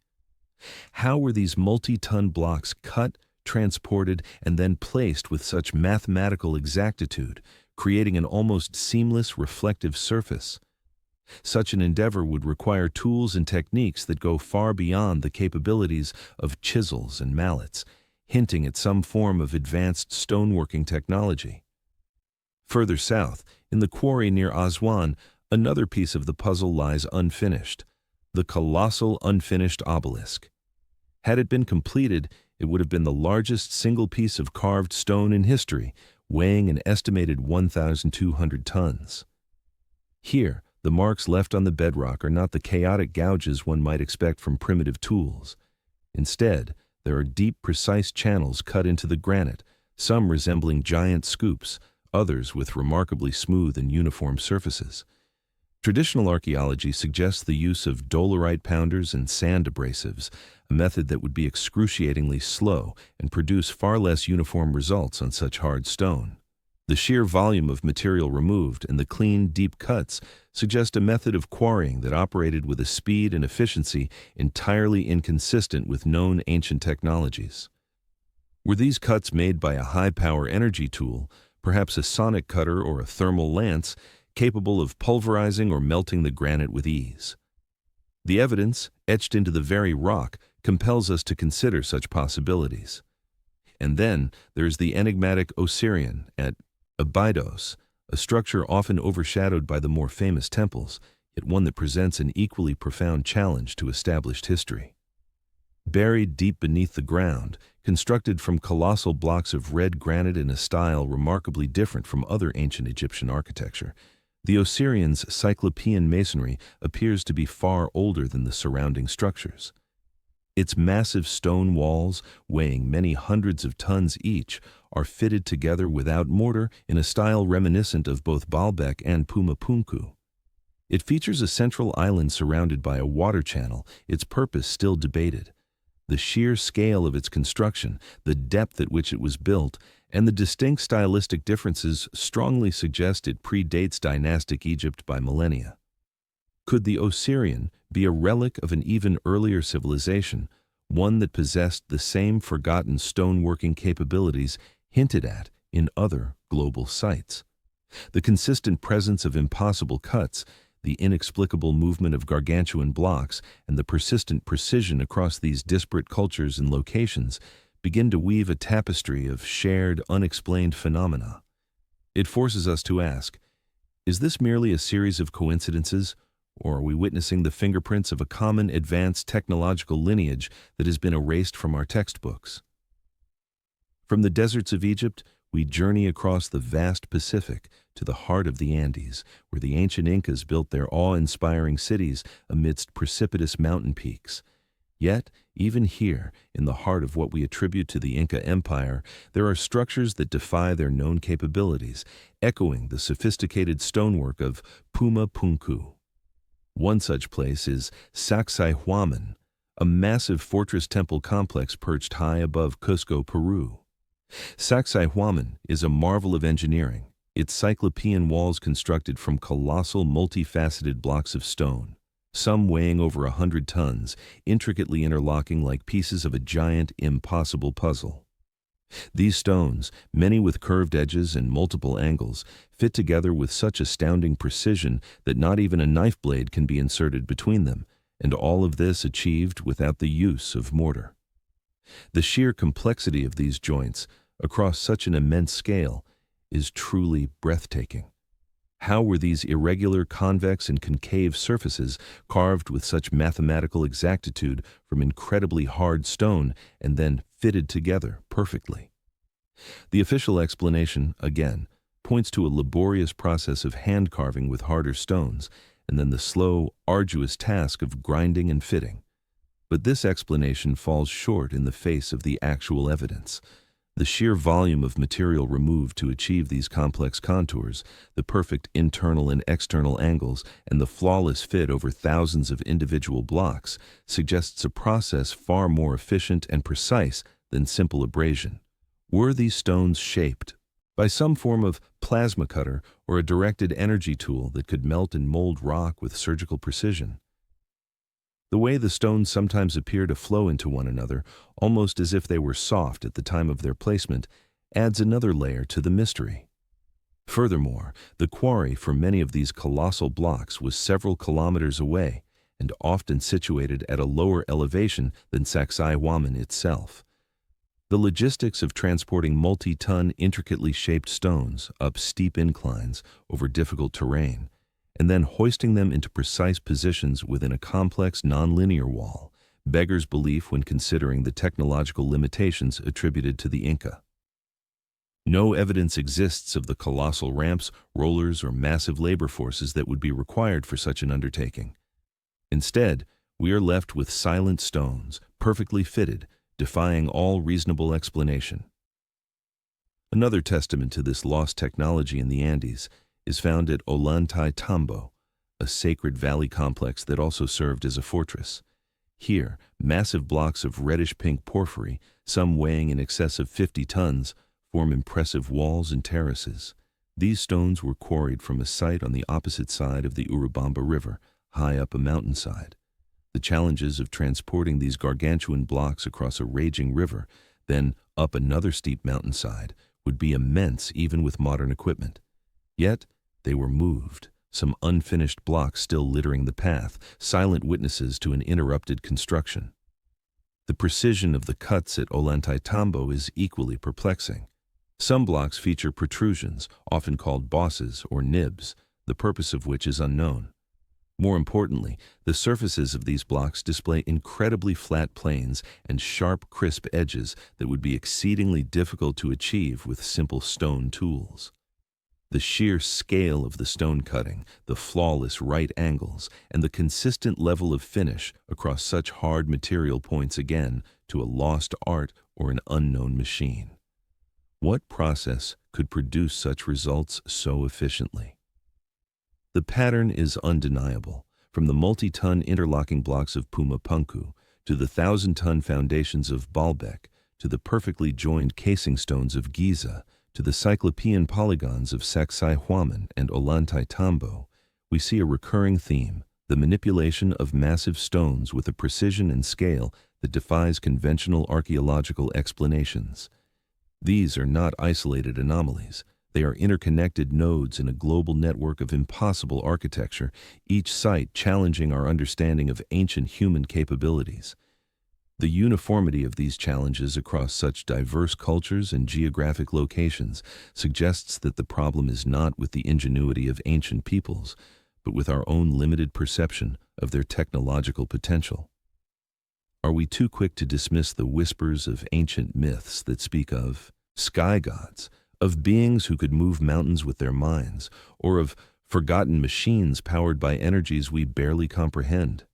How were these multi-ton blocks cut, transported, and then placed with such mathematical exactitude, creating an almost seamless reflective surface? Such an endeavor would require tools and techniques that go far beyond the capabilities of chisels and mallets, hinting at some form of advanced stoneworking technology. Further south, in the quarry near Aswan, another piece of the puzzle lies unfinished: the colossal unfinished obelisk. Had it been completed, it would have been the largest single piece of carved stone in history, weighing an estimated 1,200 tons. Here, the marks left on the bedrock are not the chaotic gouges one might expect from primitive tools. Instead, there are deep, precise channels cut into the granite, some resembling giant scoops, others with remarkably smooth and uniform surfaces. Traditional archaeology suggests the use of dolerite pounders and sand abrasives, a method that would be excruciatingly slow and produce far less uniform results on such hard stone. The sheer volume of material removed and the clean, deep cuts suggest a method of quarrying that operated with a speed and efficiency entirely inconsistent with known ancient technologies. Were these cuts made by a high-power energy tool, perhaps a sonic cutter or a thermal lance, capable of pulverizing or melting the granite with ease? The evidence, etched into the very rock, compels us to consider such possibilities. And then there's the enigmatic Osirian at Abydos, a structure often overshadowed by the more famous temples, yet one that presents an equally profound challenge to established history. Buried deep beneath the ground, constructed from colossal blocks of red granite in a style remarkably different from other ancient Egyptian architecture, the Osirian's Cyclopean masonry appears to be far older than the surrounding structures. Its massive stone walls, weighing many hundreds of tons each, are fitted together without mortar in a style reminiscent of both Baalbek and Puma Punku. It features a central island surrounded by a water channel, its purpose still debated. The sheer scale of its construction, the depth at which it was built, and the distinct stylistic differences strongly suggest it predates dynastic Egypt by millennia. Could the Osirian be a relic of an even earlier civilization, one that possessed the same forgotten stoneworking capabilities hinted at in other global sites. The consistent presence of impossible cuts, the inexplicable movement of gargantuan blocks, and the persistent precision across these disparate cultures and locations begin to weave a tapestry of shared, unexplained phenomena. It forces us to ask, is this merely a series of coincidences, or are we witnessing the fingerprints of a common advanced technological lineage that has been erased from our textbooks? From the deserts of Egypt, we journey across the vast Pacific to the heart of the Andes, where the ancient Incas built their awe-inspiring cities amidst precipitous mountain peaks. Yet, even here, in the heart of what we attribute to the Inca Empire, there are structures that defy their known capabilities, echoing the sophisticated stonework of Puma Punku. One such place is Sacsayhuaman, a massive fortress temple complex perched high above Cusco, Peru. Sacsayhuaman is a marvel of engineering, its cyclopean walls constructed from colossal multifaceted blocks of stone, some weighing over 100 tons, intricately interlocking like pieces of a giant, impossible puzzle. These stones, many with curved edges and multiple angles, fit together with such astounding precision that not even a knife blade can be inserted between them, and all of this achieved without the use of mortar. The sheer complexity of these joints, across such an immense scale, is truly breathtaking. How were these irregular convex and concave surfaces carved with such mathematical exactitude from incredibly hard stone and then fitted together perfectly? The official explanation, again, points to a laborious process of hand carving with harder stones, and then the slow, arduous task of grinding and fitting. But this explanation falls short in the face of the actual evidence. The sheer volume of material removed to achieve these complex contours, the perfect internal and external angles, and the flawless fit over thousands of individual blocks suggests a process far more efficient and precise than simple abrasion. Were these stones shaped by some form of plasma cutter or a directed energy tool that could melt and mold rock with surgical precision? The way the stones sometimes appear to flow into one another, almost as if they were soft at the time of their placement, adds another layer to the mystery. Furthermore, the quarry for many of these colossal blocks was several kilometers away and often situated at a lower elevation than Sacsayhuaman itself. The logistics of transporting multi-ton, intricately shaped stones up steep inclines over difficult terrain, and then hoisting them into precise positions within a complex nonlinear wall, beggars belief when considering the technological limitations attributed to the Inca. No evidence exists of the colossal ramps, rollers, or massive labor forces that would be required for such an undertaking. Instead, we are left with silent stones, perfectly fitted, defying all reasonable explanation. Another testament to this lost technology in the Andes is found at Ollantaytambo, a sacred valley complex that also served as a fortress. Here, massive blocks of reddish-pink porphyry, some weighing in excess of 50 tons, form impressive walls and terraces. These stones were quarried from a site on the opposite side of the Urubamba River, high up a mountainside. The challenges of transporting these gargantuan blocks across a raging river, then up another steep mountainside, would be immense even with modern equipment. Yet, they were moved, some unfinished blocks still littering the path, silent witnesses to an interrupted construction. The precision of the cuts at Ollantaytambo is equally perplexing. Some blocks feature protrusions, often called bosses or nibs, the purpose of which is unknown. More importantly, the surfaces of these blocks display incredibly flat planes and sharp, crisp edges that would be exceedingly difficult to achieve with simple stone tools. The sheer scale of the stone cutting, the flawless right angles, and the consistent level of finish across such hard material points again to a lost art or an unknown machine. What process could produce such results so efficiently? The pattern is undeniable, from the multi-ton interlocking blocks of Puma Punku to the 1,000-ton foundations of Baalbek to the perfectly joined casing stones of Giza, to the cyclopean polygons of Sacsayhuaman and Ollantaytambo. We see a recurring theme, the manipulation of massive stones with a precision and scale that defies conventional archaeological explanations. These are not isolated anomalies. They are interconnected nodes in a global network of impossible architecture, each site challenging our understanding of ancient human capabilities. The uniformity of these challenges across such diverse cultures and geographic locations suggests that the problem is not with the ingenuity of ancient peoples, but with our own limited perception of their technological potential. Are we too quick to dismiss the whispers of ancient myths that speak of sky gods, of beings who could move mountains with their minds, or of forgotten machines powered by energies we barely comprehend?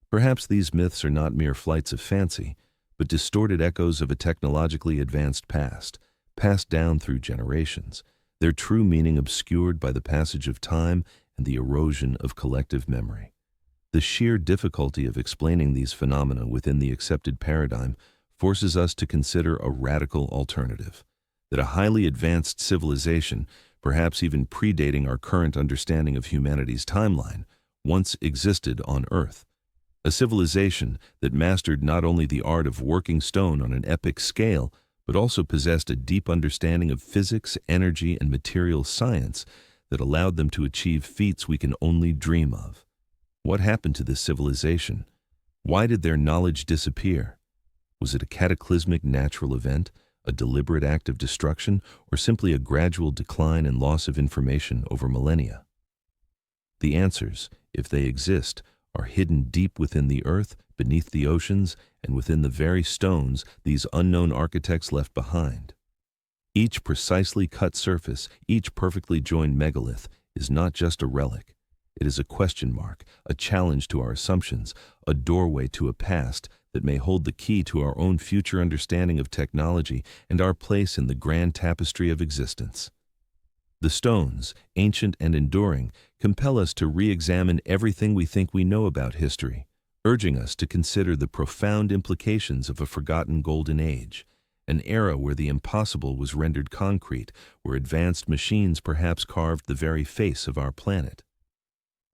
Perhaps these myths are not mere flights of fancy, but distorted echoes of a technologically advanced past, passed down through generations, their true meaning obscured by the passage of time and the erosion of collective memory. The sheer difficulty of explaining these phenomena within the accepted paradigm forces us to consider a radical alternative: that a highly advanced civilization, perhaps even predating our current understanding of humanity's timeline, once existed on Earth. A civilization that mastered not only the art of working stone on an epic scale, but also possessed a deep understanding of physics, energy, and material science that allowed them to achieve feats we can only dream of. What happened to this civilization? Why did their knowledge disappear? Was it a cataclysmic natural event, a deliberate act of destruction, or simply a gradual decline and loss of information over millennia? The answers, if they exist, are hidden deep within the earth, beneath the oceans, and within the very stones these unknown architects left behind. Each precisely cut surface, each perfectly joined megalith, is not just a relic. It is a question mark, a challenge to our assumptions, a doorway to a past that may hold the key to our own future understanding of technology and our place in the grand tapestry of existence. The stones, ancient and enduring, compel us to re-examine everything we think we know about history, urging us to consider the profound implications of a forgotten golden age, an era where the impossible was rendered concrete, where advanced machines perhaps carved the very face of our planet.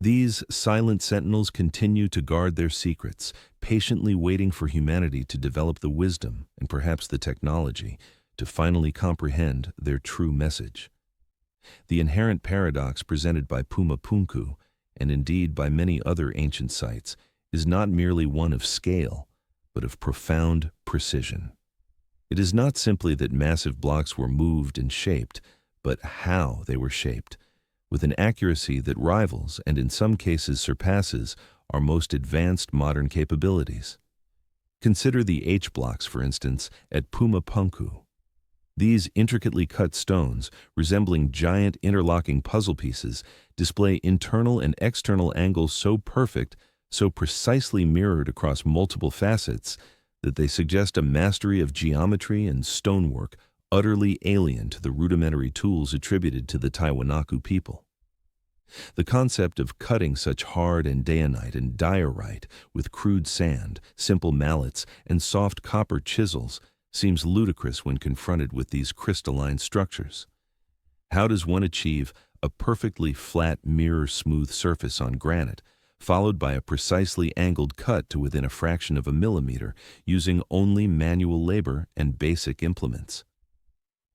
These silent sentinels continue to guard their secrets, patiently waiting for humanity to develop the wisdom and perhaps the technology to finally comprehend their true message. The inherent paradox presented by Puma Punku, and indeed by many other ancient sites, is not merely one of scale, but of profound precision. It is not simply that massive blocks were moved and shaped, but how they were shaped, with an accuracy that rivals and in some cases surpasses our most advanced modern capabilities. Consider the H-blocks, for instance, at Puma Punku. These intricately cut stones, resembling giant interlocking puzzle pieces, display internal and external angles so perfect, so precisely mirrored across multiple facets, that they suggest a mastery of geometry and stonework utterly alien to the rudimentary tools attributed to the Tiwanaku people. The concept of cutting such hard andeanite and diorite with crude sand, simple mallets, and soft copper chisels seems ludicrous when confronted with these crystalline structures. How does one achieve a perfectly flat mirror-smooth surface on granite, followed by a precisely angled cut to within a fraction of a millimeter, using only manual labor and basic implements?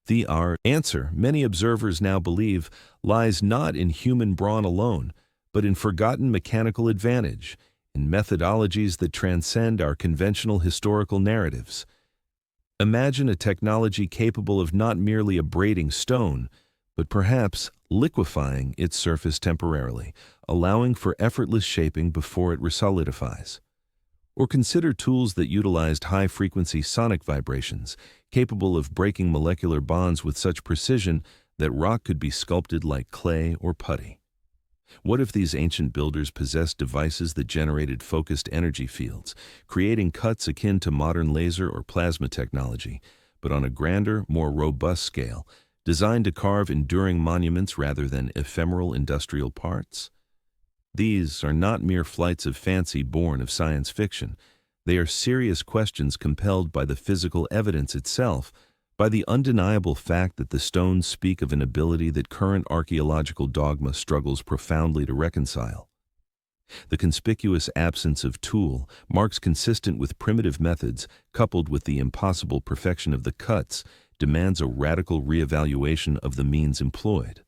The answer, many observers now believe, lies not in human brawn alone, but in forgotten mechanical advantage, in methodologies that transcend our conventional historical narratives. Imagine a technology capable of not merely abrading stone, but perhaps liquefying its surface temporarily, allowing for effortless shaping before it resolidifies. Or consider tools that utilized high-frequency sonic vibrations, capable of breaking molecular bonds with such precision that rock could be sculpted like clay or putty. What if these ancient builders possessed devices that generated focused energy fields, creating cuts akin to modern laser or plasma technology, but on a grander, more robust scale, designed to carve enduring monuments rather than ephemeral industrial parts? These are not mere flights of fancy born of science fiction. They are serious questions compelled by the physical evidence itself, by the undeniable fact that the stones speak of an ability that current archaeological dogma struggles profoundly to reconcile. The conspicuous absence of tool, marks consistent with primitive methods, coupled with the impossible perfection of the cuts, demands a radical reevaluation of the means employed.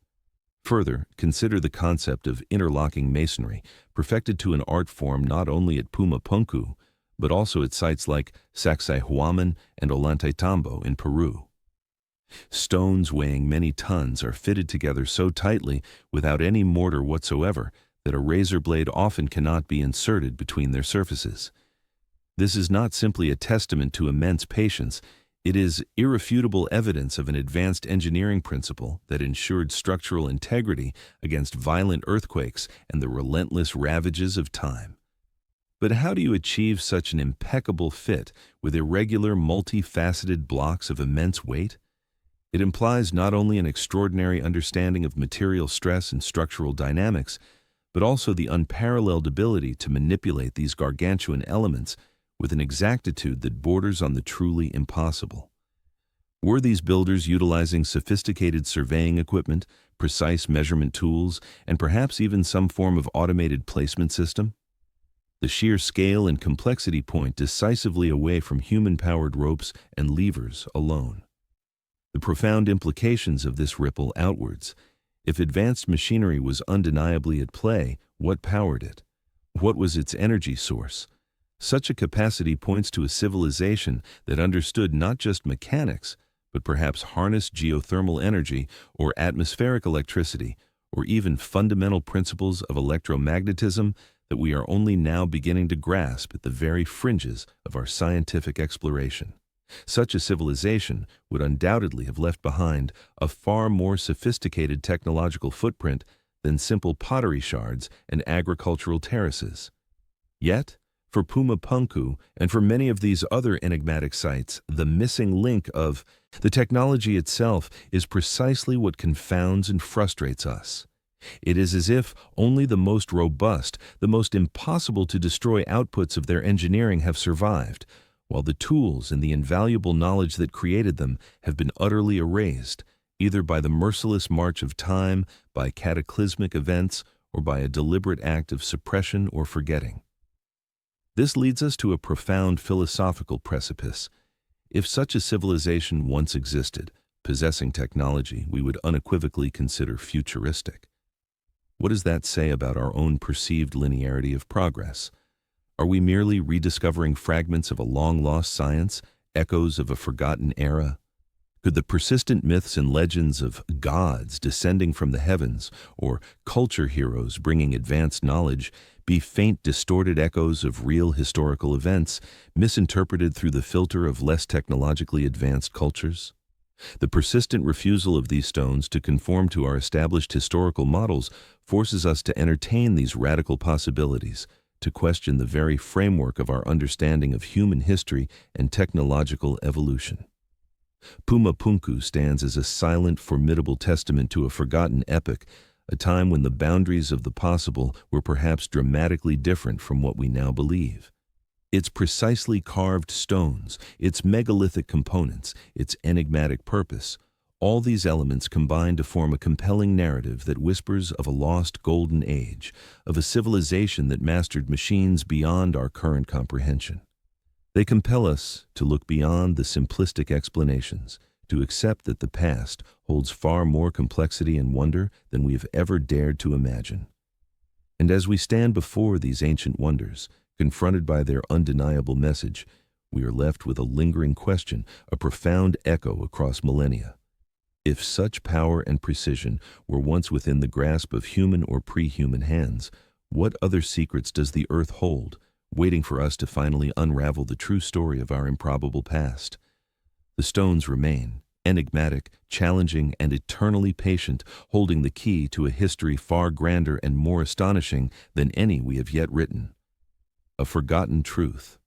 Further, consider the concept of interlocking masonry, perfected to an art form not only at Puma Punku, but also at sites like Sacsayhuaman and Ollantaytambo in Peru. Stones weighing many tons are fitted together so tightly without any mortar whatsoever that a razor blade often cannot be inserted between their surfaces. This is not simply a testament to immense patience, it is irrefutable evidence of an advanced engineering principle that ensured structural integrity against violent earthquakes and the relentless ravages of time. But how do you achieve such an impeccable fit with irregular, multifaceted blocks of immense weight? It implies not only an extraordinary understanding of material stress and structural dynamics, but also the unparalleled ability to manipulate these gargantuan elements with an exactitude that borders on the truly impossible. Were these builders utilizing sophisticated surveying equipment, precise measurement tools, and perhaps even some form of automated placement system? The sheer scale and complexity point decisively away from human-powered ropes and levers alone. The profound implications of this ripple outwards. If advanced machinery was undeniably at play, what powered it? What was its energy source? Such a capacity points to a civilization that understood not just mechanics, but perhaps harnessed geothermal energy or atmospheric electricity, or even fundamental principles of electromagnetism that we are only now beginning to grasp at the very fringes of our scientific exploration. Such a civilization would undoubtedly have left behind a far more sophisticated technological footprint than simple pottery shards and agricultural terraces. Yet, for Puma Punku and for many of these other enigmatic sites, the missing link of the technology itself is precisely what confounds and frustrates us. It is as if only the most robust, the most impossible to destroy outputs of their engineering have survived, while the tools and the invaluable knowledge that created them have been utterly erased, either by the merciless march of time, by cataclysmic events, or by a deliberate act of suppression or forgetting. This leads us to a profound philosophical precipice. If such a civilization once existed, possessing technology we would unequivocally consider futuristic, what does that say about our own perceived linearity of progress? Are we merely rediscovering fragments of a long-lost science, echoes of a forgotten era? Could the persistent myths and legends of gods descending from the heavens, or culture heroes bringing advanced knowledge, be faint, distorted echoes of real historical events, misinterpreted through the filter of less technologically advanced cultures? The persistent refusal of these stones to conform to our established historical models forces us to entertain these radical possibilities, to question the very framework of our understanding of human history and technological evolution. Puma Punku stands as a silent, formidable testament to a forgotten epoch, a time when the boundaries of the possible were perhaps dramatically different from what we now believe. Its precisely carved stones, its megalithic components, its enigmatic purpose, all these elements combine to form a compelling narrative that whispers of a lost golden age, of a civilization that mastered machines beyond our current comprehension. They compel us to look beyond the simplistic explanations, to accept that the past holds far more complexity and wonder than we have ever dared to imagine. And as we stand before these ancient wonders, confronted by their undeniable message, we are left with a lingering question, a profound echo across millennia. If such power and precision were once within the grasp of human or pre-human hands, what other secrets does the earth hold, waiting for us to finally unravel the true story of our improbable past? The stones remain, enigmatic, challenging, and eternally patient, holding the key to a history far grander and more astonishing than any we have yet written. A forgotten truth.